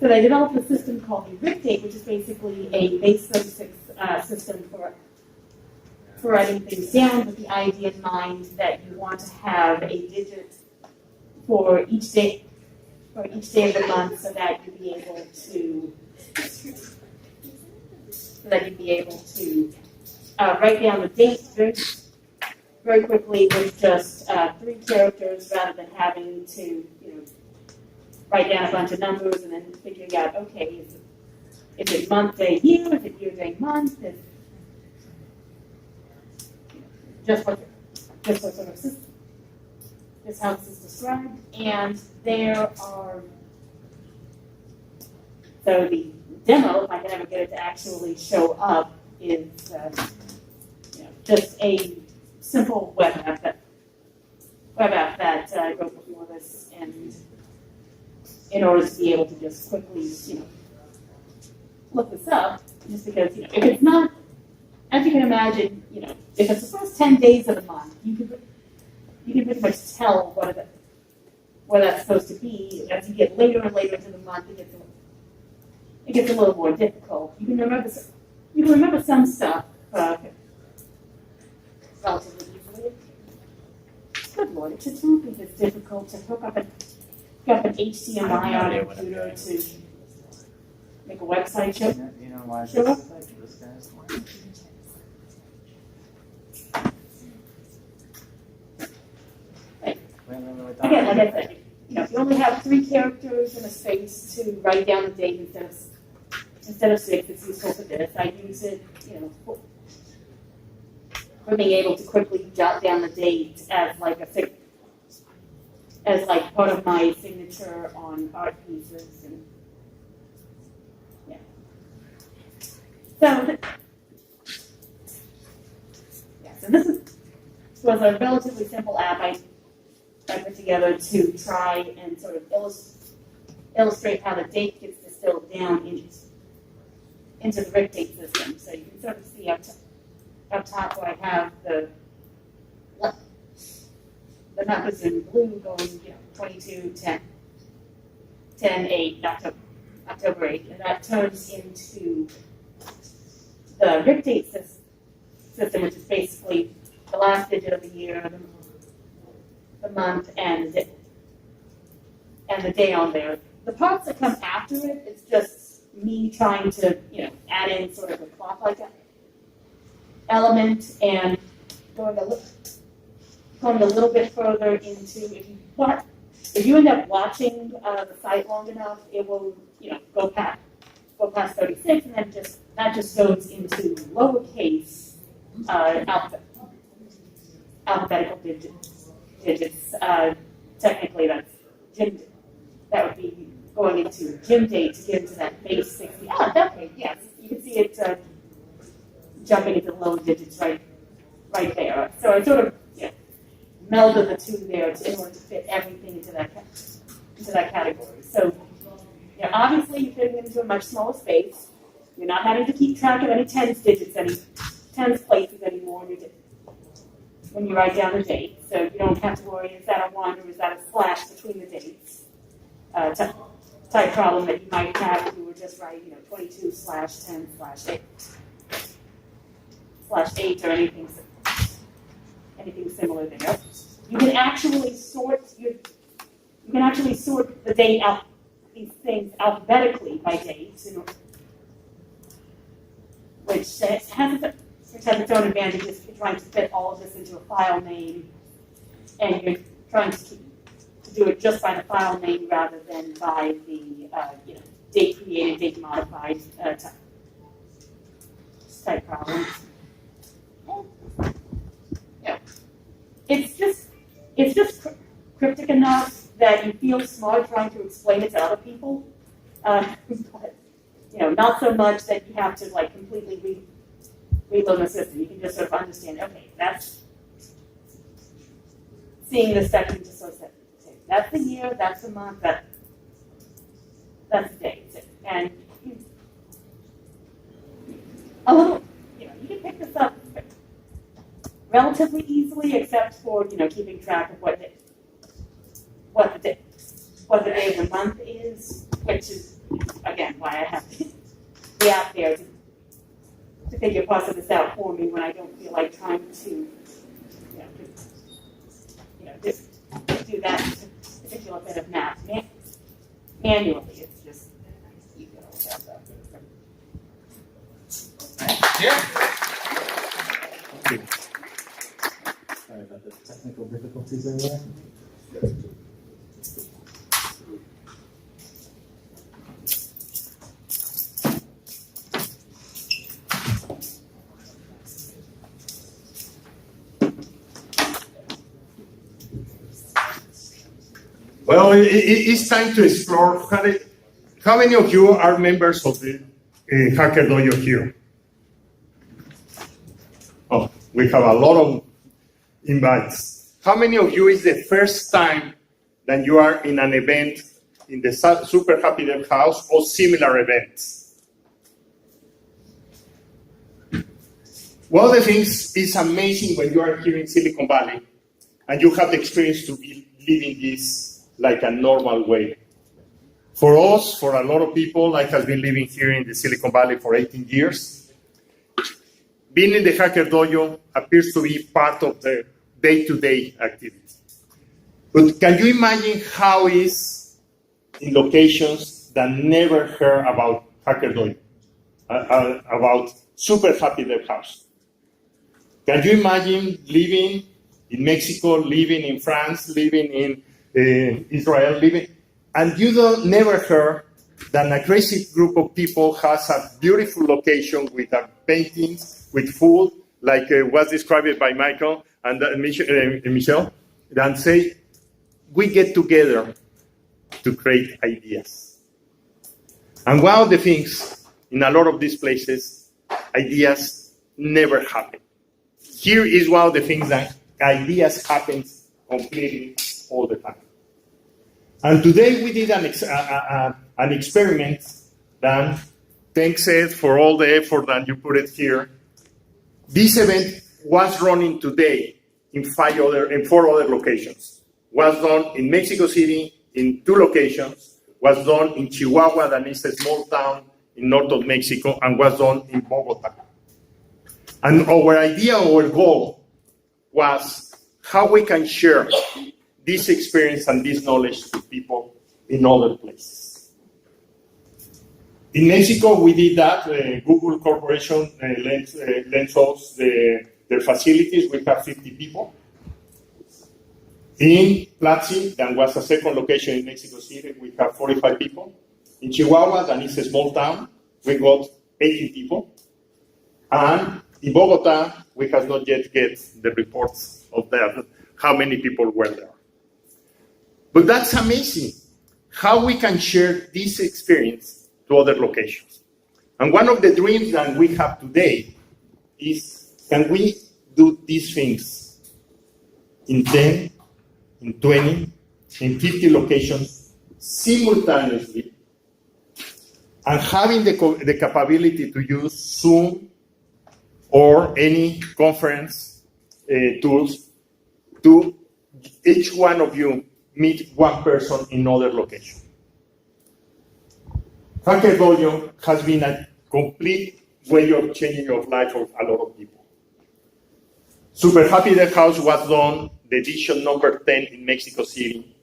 So they developed a system called the rig date, which is basically a base 36 system for writing things down with the idea in mind that you want to have a digit for each day of the month so that you'd be able to write down the date very quickly with just 3 characters rather than having to write down a bunch of numbers and then figuring out, okay, is it month, day, year? Is it year, day, month? Just what sort of system this house is described. And there are, so the demo, if I can ever get it to actually show up, is just a simple web app that goes before this, and in order to be able to just quickly, look this up, just because, if it's not, as you can imagine, if it's the first 10 days of the month, you can pretty much tell what that's supposed to be. As you get later and later into the month, it gets a little more difficult. You can remember some stuff relatively easily. Good Lord, it just won't be this difficult to hook up an HDMI on a computer to make a website show. You know why Show up? this guy's playing? Again, like I said, if you only have 3 characters in a space to write down the date instead of 6, it's useful for this. I use it, for being able to quickly jot down the date as part of my signature on art pieces, and so this was a relatively simple app I put together to try and sort of illustrate how the date gets distilled down into the rig date system. So you can sort of see up top where I have the numbers in blue going, 22, 10, 8, October 8, and that turns into the rig date system, which is basically the last digit of the year, the month, and the day on there. The parts that come after it, it's just me trying to, add in sort of a clock-like element and going a little bit further into, if you end up watching the site long enough, it will, go past 36, and then that just goes into lowercase alphabetical digits. Technically, that would be going into gym date to get into that base 60. Okay, yes, you can see it jumping into low digits right there. So I sort of melded the two there in order to fit everything into that category. So You know, obviously, you're fitting it into a much smaller space. You're not having to keep track of any tens places anymore when you write down the date. So you don't have to worry, is that a 1 or is that a slash between the dates? Type problem that you might have if you were just writing, 22/10/8/8 or anything similar there. You can actually sort the date out, these things alphabetically by date, which has its own advantages if you're trying to fit all of this into a file name, and you're trying to do it just by the file name rather than by the date created, date modified type problem. It's just cryptic enough that you feel smart trying to explain it to other people, but not so much that you have to completely reload the system. You can just sort of understand. Okay, that's seeing this section just sort of say, that's the year, that's the month, that's the date, and a little, you can pick this up relatively easily, except for keeping track of what the day of the month is, which is again why I have the app there to figure parts of this out for me when I don't feel like trying to just do that particular bit of math manually. It's just easier. Yeah. Sorry about the technical difficulties earlier. Well, it's time to explore. How many of you are members of the Hacker Dojo here? Oh, we have a lot of invites. How many of you is the first time that you are in an event in the Super Happy DevHouse or similar events? One of the things is amazing when you are here in Silicon Valley and you have the experience to be living this like a normal way. For us, for a lot of people, I have been living here in the Silicon Valley for 18 years. Being in the Hacker Dojo appears to be part of the day-to-day activity. But can you imagine how it is in locations that never heard about Hacker Dojo, about Super Happy DevHouse? Can you imagine living in Mexico, living in France, living in Israel, and you never heard that a crazy group of people has a beautiful location with paintings, with food, like was described by Michael and Michelle, and say, we get together to create ideas. And one of the things, in a lot of these places, ideas never happen. Here is one of the things that ideas happen completely all the time. And today we did an experiment that, thanks Ed for all the effort that you put it here. This event was running today in 4 other locations. Was done in Mexico City in 2 locations, was done in Chihuahua, that is a small town in north of Mexico, and was done in Bogota. And our idea, our goal was how we can share this experience and this knowledge to people in other places. In Mexico, we did that. Google Corporation lent us their facilities. We have 50 people. In Platzi, that was a second location in Mexico City, we have 45 people. In Chihuahua, that is a small town, we got 80 people. And in Bogota, we have not yet get the reports of that, how many people were there. But that's amazing, how we can share this experience to other locations. And one of the dreams that we have today is, can we do these things in 10, in 20, in 50 locations simultaneously and having the capability to use Zoom or any conference tools to each one of you meet one person in another location. Hacker Dojo has been a complete way of changing your life for a lot of people. Super Happy DevHouse was done, the edition number 10 in Mexico City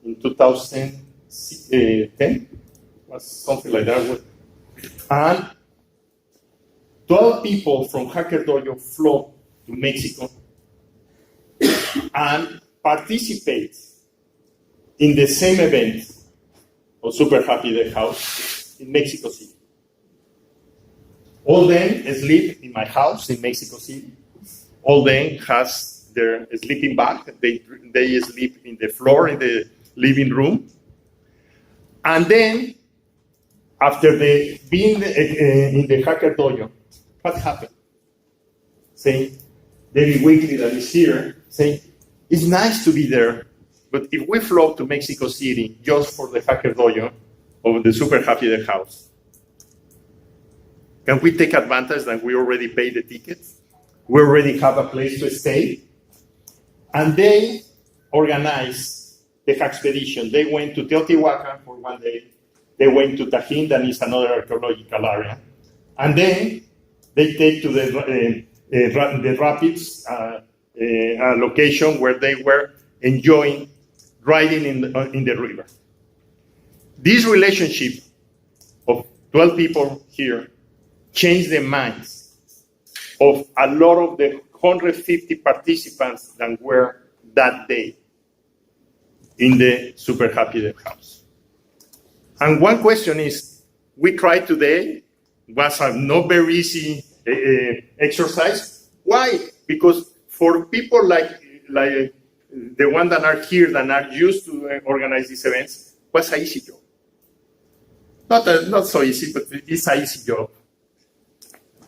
in 2010, was something like that. And 12 people from Hacker Dojo flew to Mexico and participate in the same event of Super Happy DevHouse in Mexico City. All them sleep in my house in Mexico City. All them has their sleeping bag. They sleep in the floor in the living room. And then, after they being in the Hacker Dojo, what happened? Saying, David Weekly that is here, saying, it's nice to be there, but if we flew to Mexico City just for the Hacker Dojo of the Super Happy DevHouse, can we take advantage that we already paid the tickets? We already have a place to stay. And they organized the expedition. They went to Teotihuacan for one day. They went to Tajín, that is another archaeological area. And then they take to the rapids, a location where they were enjoying riding in the river. This relationship of 12 people here changed the minds of a lot of the 150 participants that were that day in the Super Happy DevHouse. And one question is, we tried today, was a not very easy exercise. Why? Because for people like the ones that are here, that are used to organize these events, was an easy job. Not so easy, but it's an easy job.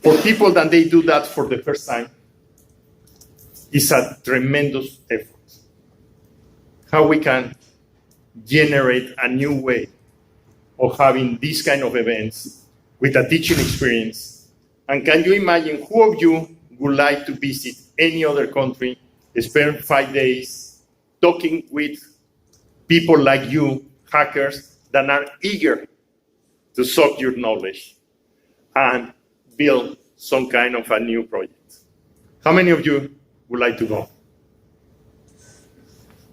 For people that they do that for the first time, it's a tremendous effort. How we can generate a new way of having these kind of events with a teaching experience. And can you imagine who of you would like to visit any other country, spend 5 days talking with people like you, hackers, that are eager to suck your knowledge and build some kind of a new project? How many of you would like to go?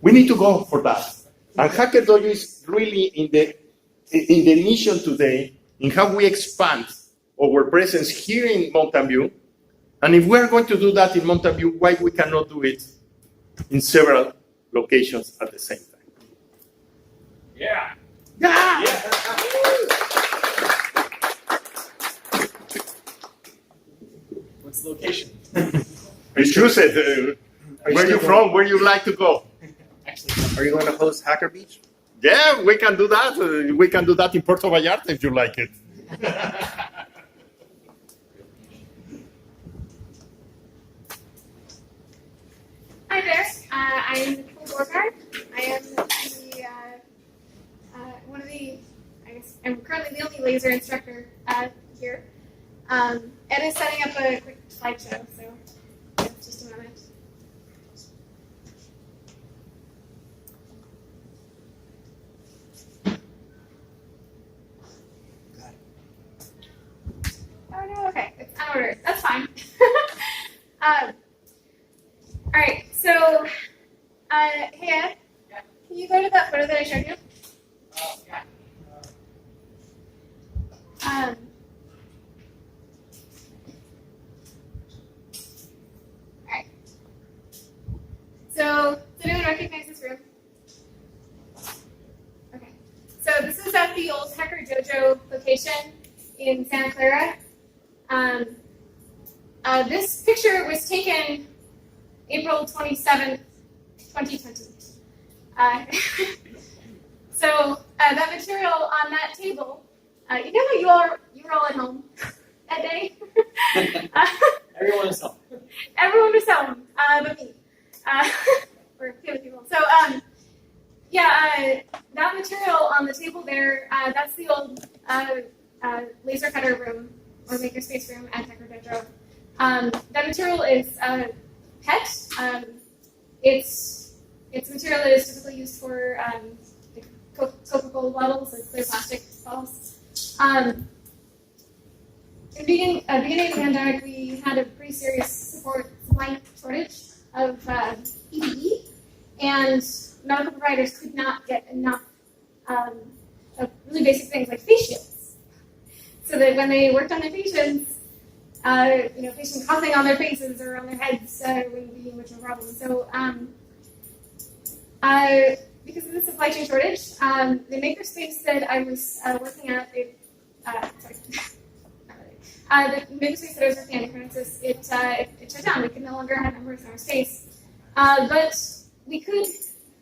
We need to go for that. And Hacker Dojo is really in the mission today in how we expand our presence here in Mountain View. And if we are going to do that in Mountain View, why we cannot do it in several locations at the same time? Yeah. Yeah. What's the location? You choose it. Where you from? Where you like to go? Are you going to host Hacker Beach? Yeah, we can do that. We can do that in Puerto Vallarta if you like it. Hi there. I'm Nicole Borgard. I am one of the, I guess, I'm currently the only laser instructor here. Ed is setting up a quick slideshow, so just a moment. Oh no, okay, it's unordered. That's fine. All right, so, hey Ed, can you go to that photo that I showed you? All right. So, does anyone recognize this room? Okay. So this is at the old Hacker Dojo location in Santa Clara. This picture was taken April 27th, 2020. So that material on that table, you know what, you were all at home that day. Everyone was home. Everyone was home, but me. Or a few other people. So that material on the table there, that's the old laser cutter room or makerspace room at Hacker Dojo. That material is PET. It's material that is typically used for Coca-Cola bottles, like clear plastic bottles. In the beginning of the pandemic, we had a pretty serious supply shortage of PPE, and medical providers could not get enough of really basic things like face shields. So that when they worked on their patients, patients coughing on their faces or on their heads wouldn't be much of a problem. So, because of the supply chain shortage, the makerspace that I was working at, the makerspace that I was working at in Francis, it shut down. We could no longer have members in our space, but we could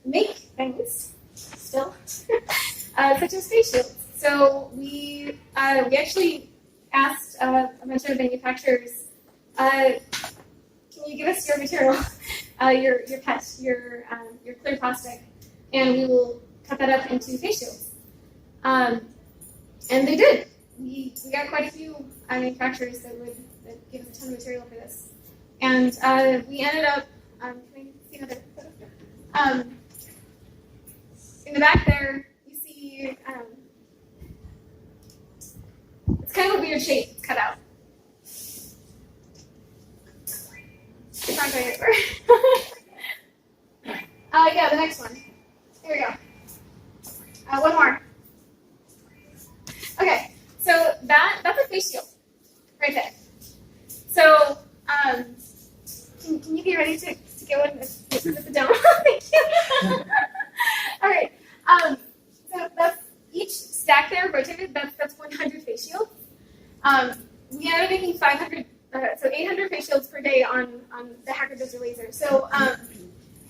make things still, such as face shields. So we actually asked a bunch of manufacturers, can you give us your material, your PET, your clear plastic, and we will cut that up into face shields. And they did. We got quite a few manufacturers that give us a ton of material for this. And we ended up, can I see another photo? In the back there, you see, it's kind of a weird shape it's cut out. It's not going anywhere. Yeah, the next one. Here we go. One more. Okay, so that's a face shield right there. So, can you be ready to get one with the dome? Thank you. All right. So that's each stack there rotated. That's 100 face shields. We ended up making 800 face shields per day on the Hacker Dojo laser. So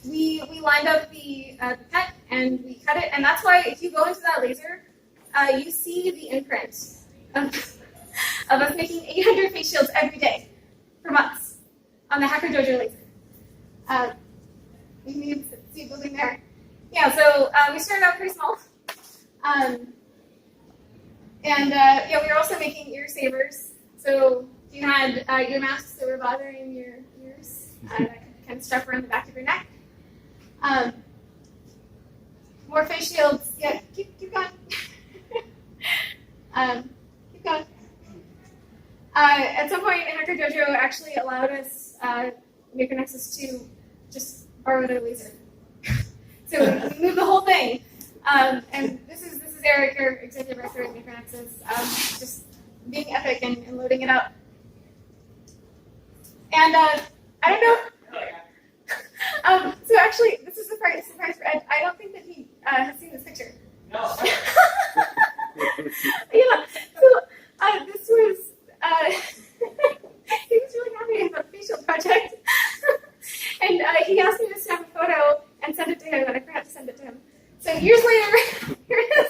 we lined up the PET and we cut it, and that's why if you go into that laser, you see the imprint of us making 800 face shields every day for months on the Hacker Dojo laser. You can see it building there. Yeah, so we started out pretty small. We were also making ear savers. So if you had ear masks that were bothering your ears, that could kind of strap around the back of your neck. More face shields. Yeah, keep going. Keep going. At some point, Hacker Dojo actually allowed us, Maker Nexus, to just borrow their laser. So we moved the whole thing. And this is Eric, our executive director at Maker Nexus, just being epic and loading it up. And I don't know. So actually, this is a surprise for Ed. I don't think that he has seen this picture. No. Yeah. So this was. He was really happy about the facial project, and he asked me to snap a photo and send it to him, and I forgot to send it to him. So years later, here it is.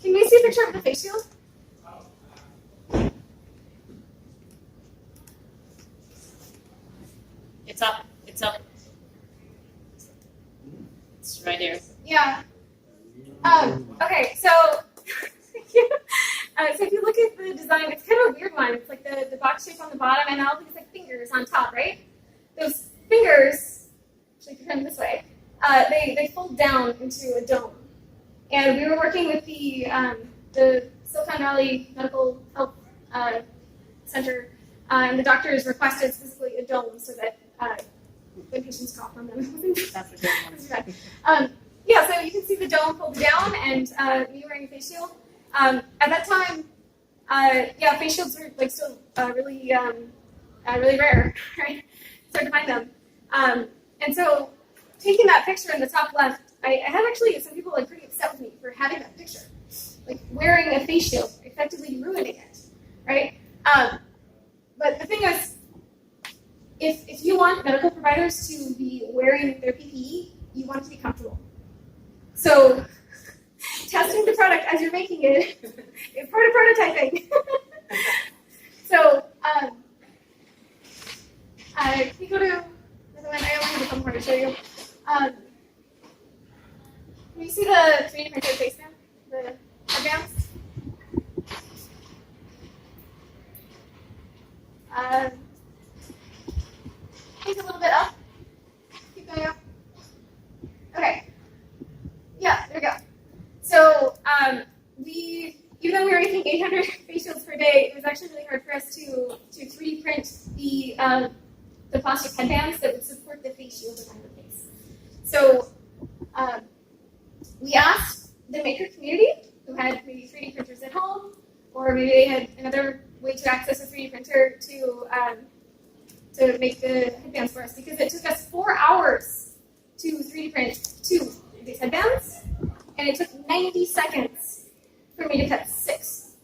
Can we see a picture of the face shield? It's up. It's up. It's right here. Yeah. Okay, so so if you look at the design, it's kind of a weird one. It's like the box shape on the bottom, and all these like fingers on top, right? Those fingers, actually, if you turn this way, they fold down into a dome. And we were working with the Silicon Valley Medical Health Center, and the doctors requested specifically a dome so that when patients cough on them. Yeah, so you can see the dome folded down, and me wearing a face shield. At that time, face shields were like still really rare, right? It's hard to find them. And so, taking that picture in the top left, I had actually some people like pretty upset with me for having that picture, like wearing a face shield, effectively ruining it, right? But the thing is, if you want medical providers to be wearing their PPE, you want it to be comfortable. So, testing the product as you're making it is part of prototyping. So, can you go to the one? I only have a couple more to show you. Can you see the 3D printed face cam? headbands? Take a little bit up. Keep going up. Okay. Yeah, there we go. So even though we were making 800 face shields per day, it was actually really hard for us to 3D print the plastic headbands that would support the face shield around the face. So we asked the maker community who had maybe 3D printers at home, or maybe they had another way to access a 3D printer to make the headbands for us, because it took us 4 hours to 3D print 2 of these headbands, and it took 90 seconds for me to cut 6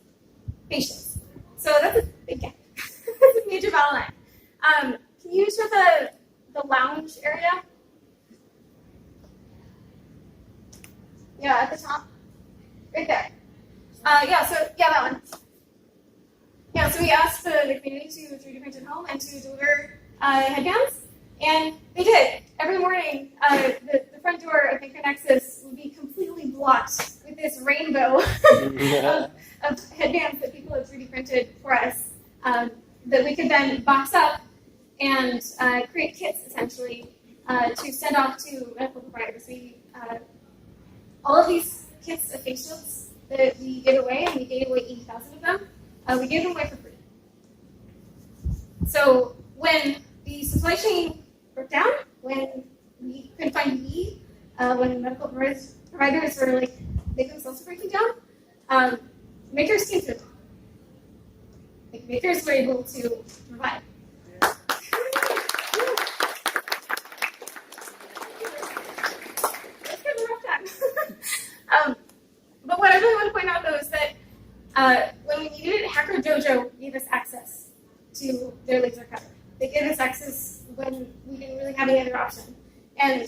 face shields. So that's a big gap. That's a major bottleneck. Can you show the lounge area? Yeah, at the top. Right there. That one. Yeah, so we asked the community to 3D print at home and to deliver headbands, and they did. Every morning, the front door of Maker Nexus would be completely blocked with this rainbow of headbands that people had 3D printed for us that we could then box up and create kits, essentially, to send off to medical providers. All of these kits of face shields that we gave away, and we gave away 80,000 of them, we gave them away for free. So when the supply chain broke down, when we couldn't find need, when medical providers were like, they themselves were breaking down, makers came through. Like, makers were able to provide. It's kind of a rough time. But what I really want to point out, though, is that when we needed it, Hacker Dojo gave us access to their laser cutter. They gave us access when we didn't really have any other option. And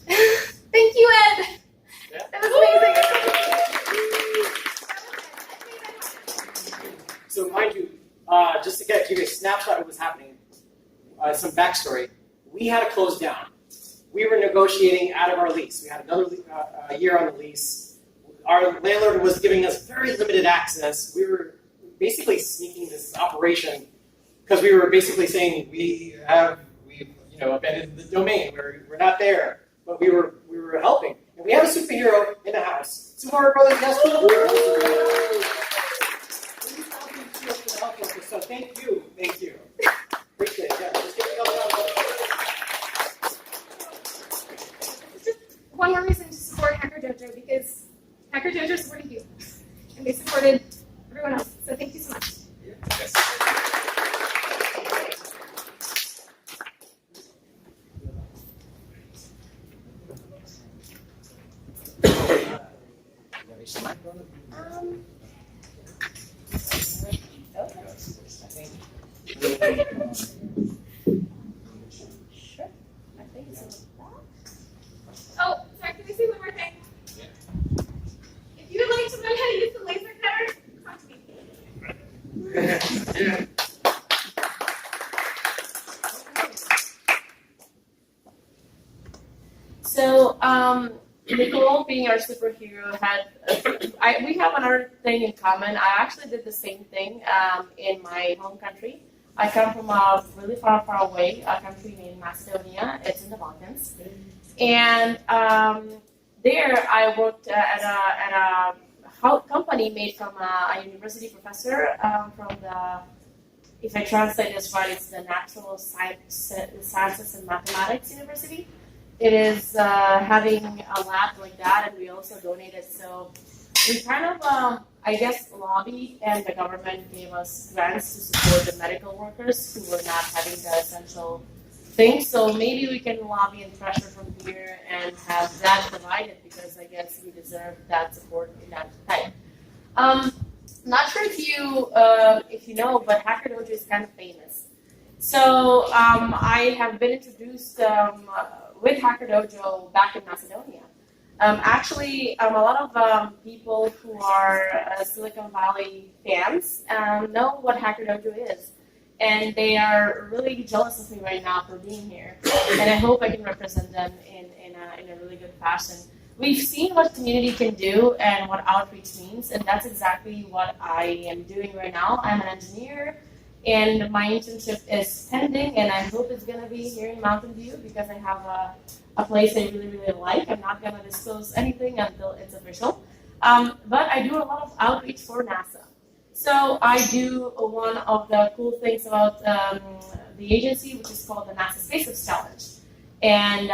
thank you, Ed. Yeah. That was amazing. So mind you, just to give you a snapshot of what was happening, some backstory, we had to close down. We were negotiating out of our lease. We had another year on the lease. Our landlord was giving us very limited access. We were basically sneaking this operation because we were basically saying we abandoned the domain. We're not there, but we were helping. And we have a superhero in the house. Super Brothers, yes. So thank you. Appreciate it. Yeah, just give me It's just one more reason to support Hacker Dojo, because Hacker Dojo supported you, and they supported everyone else. So thank you so much. Yes. Oh, sorry, can we say one more thing? If you would like to learn how to use the laser cutter, come to me. So, Nicole, being our superhero, we have another thing in common. I actually did the same thing in my home country. I come from a really far away country named Macedonia. It's in the Balkans. And there I worked at a company made from a university professor from the, if I translate this right, it's the Natural Sciences and Mathematics University. It is having a lab like that, and we also donated. So we kind of, lobbied, and the government gave us grants to support the medical workers who were not having the essential things. So maybe we can lobby and pressure from here and have that provided, because I guess we deserve that support in that type. Not sure if you know, but Hacker Dojo is kind of famous. So I have been introduced with Hacker Dojo back in Macedonia. Actually, a lot of people who are Silicon Valley fans know what Hacker Dojo is. And they are really jealous of me right now for being here. And I hope I can represent them in a really good fashion. we've seen what community can do and what outreach means, and that's exactly what I am doing right now. I'm an engineer, and my internship is pending, and I hope it's going to be here in Mountain View because I have a place I really, really like. I'm not going to disclose anything until it's official. But I do a lot of outreach for NASA. So I do one of the cool things about the agency, which is called the NASA SpaceX Challenge. And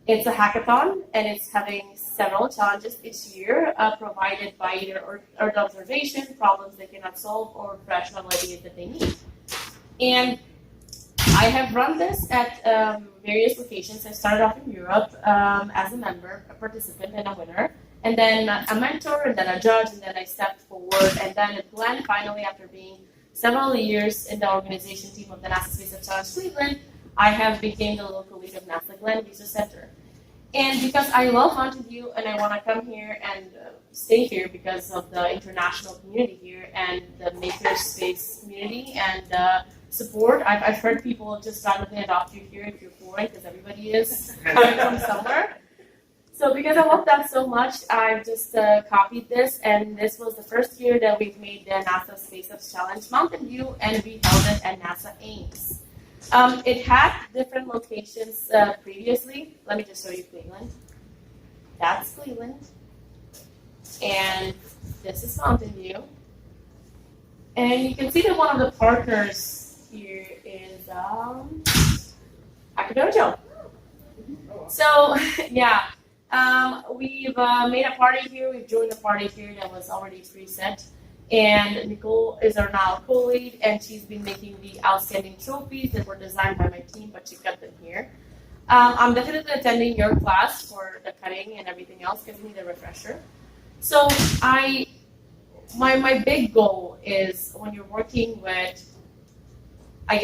it's a hackathon, and it's having several challenges each year provided by either Earth observation, problems they cannot solve, or fresh novel ideas that they need. And I have run this at various locations. I started off in Europe as a member, a participant, and a winner. And then a mentor, and then a judge, and then I stepped forward. And then at Glenn, finally, after being several years in the organization team of the NASA SpaceX Challenge Cleveland, I have become the local lead of NASA Glenn Research Center. And because I love Mountain View and I want to come here and stay here because of the international community here and the makerspace community and support, I've heard people just randomly adopt you here if you're foreign because everybody is coming from somewhere. So because I love that so much, I've just copied this, and this was the first year that we've made the NASA SpaceX Challenge Mountain View, and we held it at NASA Ames. It had different locations previously. Let me just show you Cleveland. That's Cleveland. And this is Mountain View. And you can see that one of the partners here is Hacker Dojo. So, yeah. We've made a party here. We've joined a party here that was already preset. And Nicole is our now co-lead, and she's been making the outstanding trophies that were designed by my team, but she cut them here. I'm definitely attending your class for the cutting and everything else. Give me the refresher. So my big goal is when you're working with, a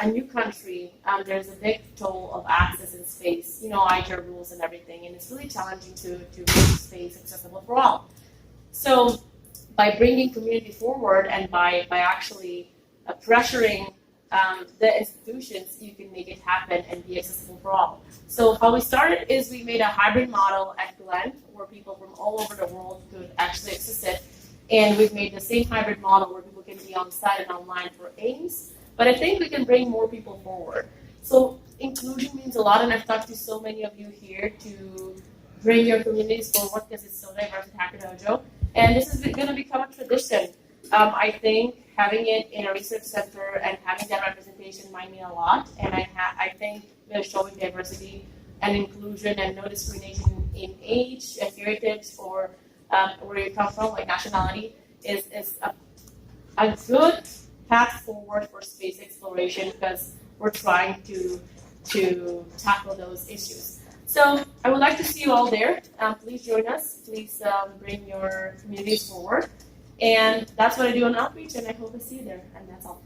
new country, there's a big toll of access in space, ITER rules and everything, and it's really challenging to make space accessible for all. So by bringing community forward and by actually pressuring the institutions, you can make it happen and be accessible for all. So how we started is we made a hybrid model at Glenn where people from all over the world could actually access it. And we've made the same hybrid model where people can be on site and online for Ames. But I think we can bring more people forward. So inclusion means a lot, and I've talked to so many of you here to bring your communities forward because it's so diverse at Hacker Dojo. And this is going to become a tradition. I think having it in a research center and having that representation might mean a lot. And I think showing diversity and inclusion and no discrimination in age, heritage, or where you come from, like nationality, is a good path forward for space exploration because we're trying to tackle those issues. So I would like to see you all there. Please join us. Please bring your communities forward. And that's what I do on outreach, and I hope to see you there. And that's all.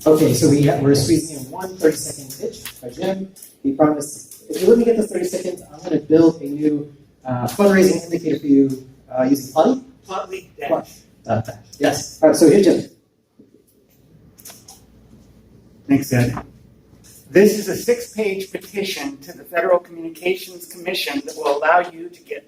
Okay, so we're squeezing in one 30-second pitch by Jim. He promised, if you let me get the 30 seconds, I'm going to build a new fundraising indicator for you using Plotly. Plotly Dash. Yes. All right, so here's Jim. Thanks, Ed. This is a 6-page petition to the Federal Communications Commission that will allow you to get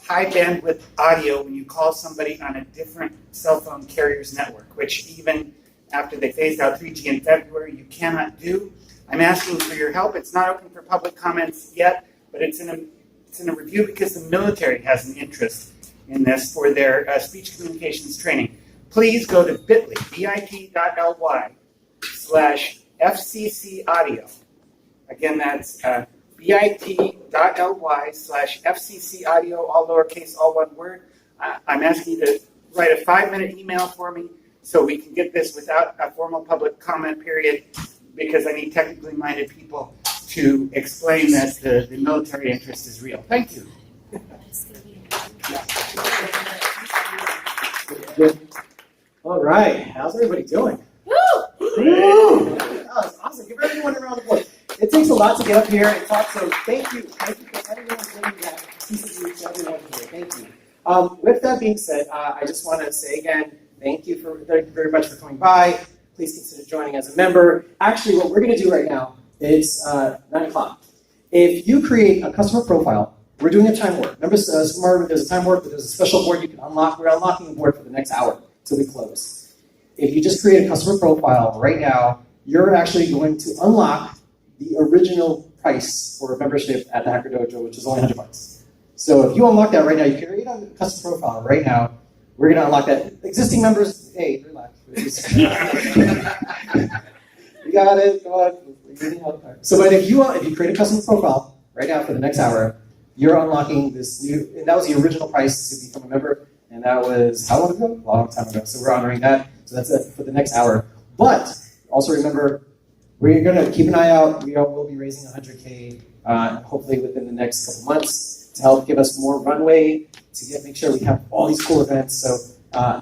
high bandwidth audio when you call somebody on a different cell phone carrier's network, which even after they phased out 3G in February, you cannot do. I'm asking for your help. It's not open for public comments yet, but it's in a review because the military has an interest in this for their speech communications training. Please go to bit.ly/FCC audio. Again, that's bit.ly/FCC audio, all lowercase, all one word. I'm asking you to write a 5-minute email for me so we can get this without a formal public comment period, because I need technically minded people to explain that the military interest is real. Thank you. All right, how's everybody doing? Woo! That was awesome. Give everyone a round of applause. It takes a lot to get up here and talk, so thank you. Thank you for everyone doing that. Everyone here. Thank you. With that being said, I just want to say again, thank you very much for coming by. Please consider joining as a member. Actually, what we're going to do right now is 9 o'clock. If you create a customer profile, we're doing a time warp. Remember, Smart, there's a time warp, but there's a special board you can unlock. We're unlocking the board for the next hour until we close. If you just create a customer profile right now, you're actually going to unlock the original price for a membership at the Hacker Dojo, which is only $100. So if you unlock that right now, you create a custom profile right now, we're going to unlock that. Existing members, hey, relax. You got it, come on. So, but if you create a custom profile right now for the next hour, you're unlocking this new, and that was the original price to become a member, and that was how long ago? A long time ago. So we're honoring that. So that's it for the next hour. But also remember, we're going to keep an eye out. We will be raising 100K, hopefully within the next couple months, to help give us more runway to make sure we have all these cool events. So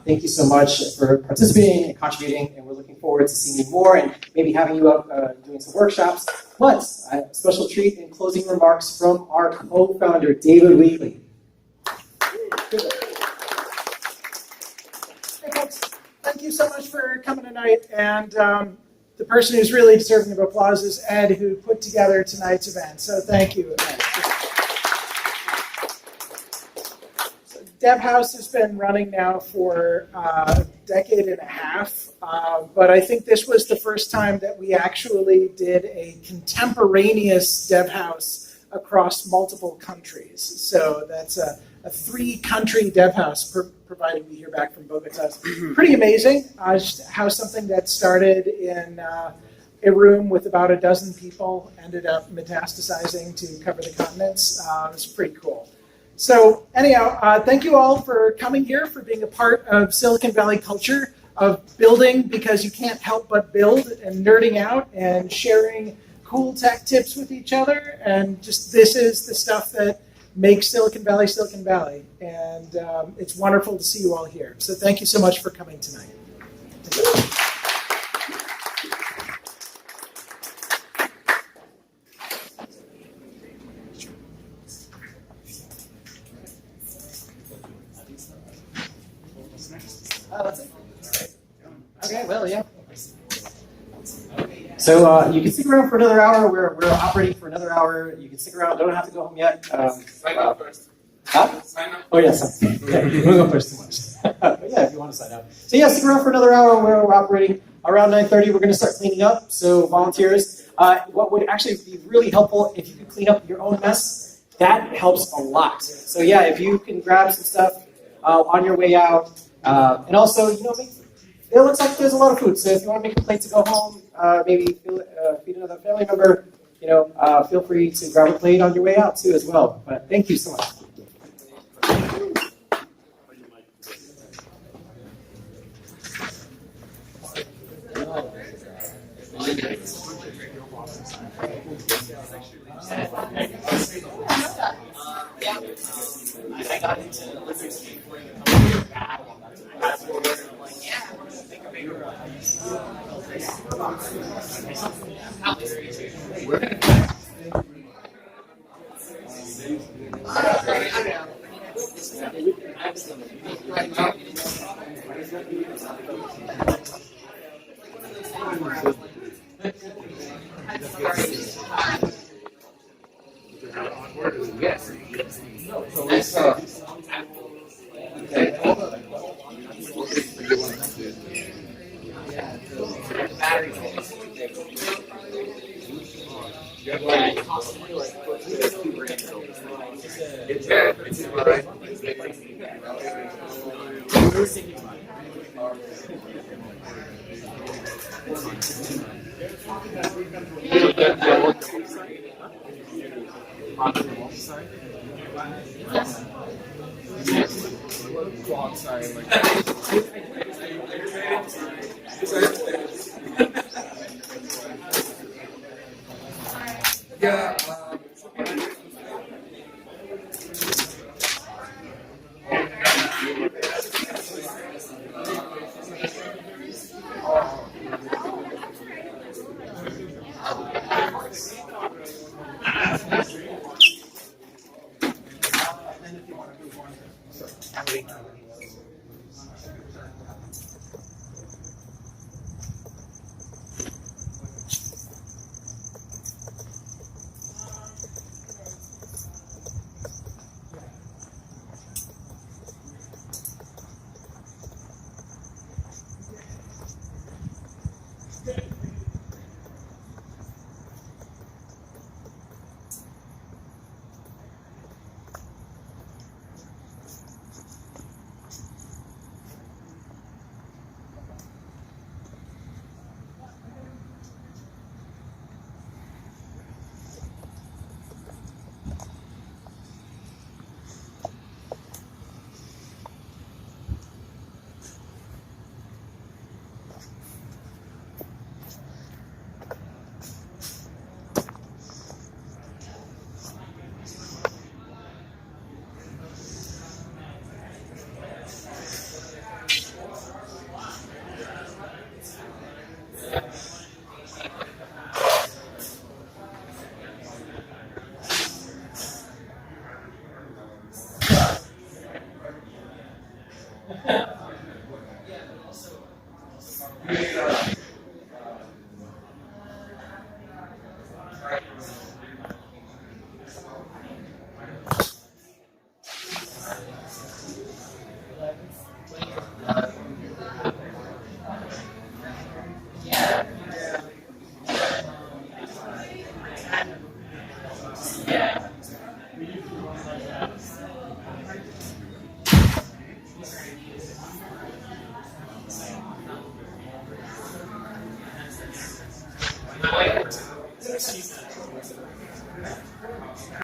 thank you so much for participating and contributing, and we're looking forward to seeing you more and maybe having you up doing some workshops. But a special treat in closing remarks from our co-founder, David Wheatley. Hey folks, thank you so much for coming tonight. And the person who's really deserving of applause is Ed, who put together tonight's event. So thank you, Ed. DevHouse has been running now for a decade and a half, but I think this was the first time that we actually did a contemporaneous DevHouse across multiple countries. So that's a 3-country DevHouse, providing we hear back from Bogota. Pretty amazing how something that started in a room with about a dozen people ended up metastasizing to cover the continents. It's pretty cool. So anyhow, thank you all for coming here, for being a part of Silicon Valley culture of building because you can't help but build, and nerding out and sharing cool tech tips with each other. And just this is the stuff that makes Silicon Valley Silicon Valley. And it's wonderful to see you all here. So thank you so much for coming tonight. Okay, well, yeah. So you can stick around for another hour. We're operating for another hour. You can stick around. Don't have to go home yet. Sign up first. Huh? Sign up. Oh, yes. Yeah, we won't go first too much. But yeah, if you want to sign up. So yeah, stick around for another hour. We're operating around 9:30. We're going to start cleaning up. So volunteers, what would actually be really helpful if you could clean up your own mess, that helps a lot. So yeah, if you can grab some stuff on your way out, and also, it looks like there's a lot of food. So if you want to make a plate to go home, maybe feed another family member, feel free to grab a plate on your way out too as well. But thank you so much. I got into lizard speak when yes. Nice.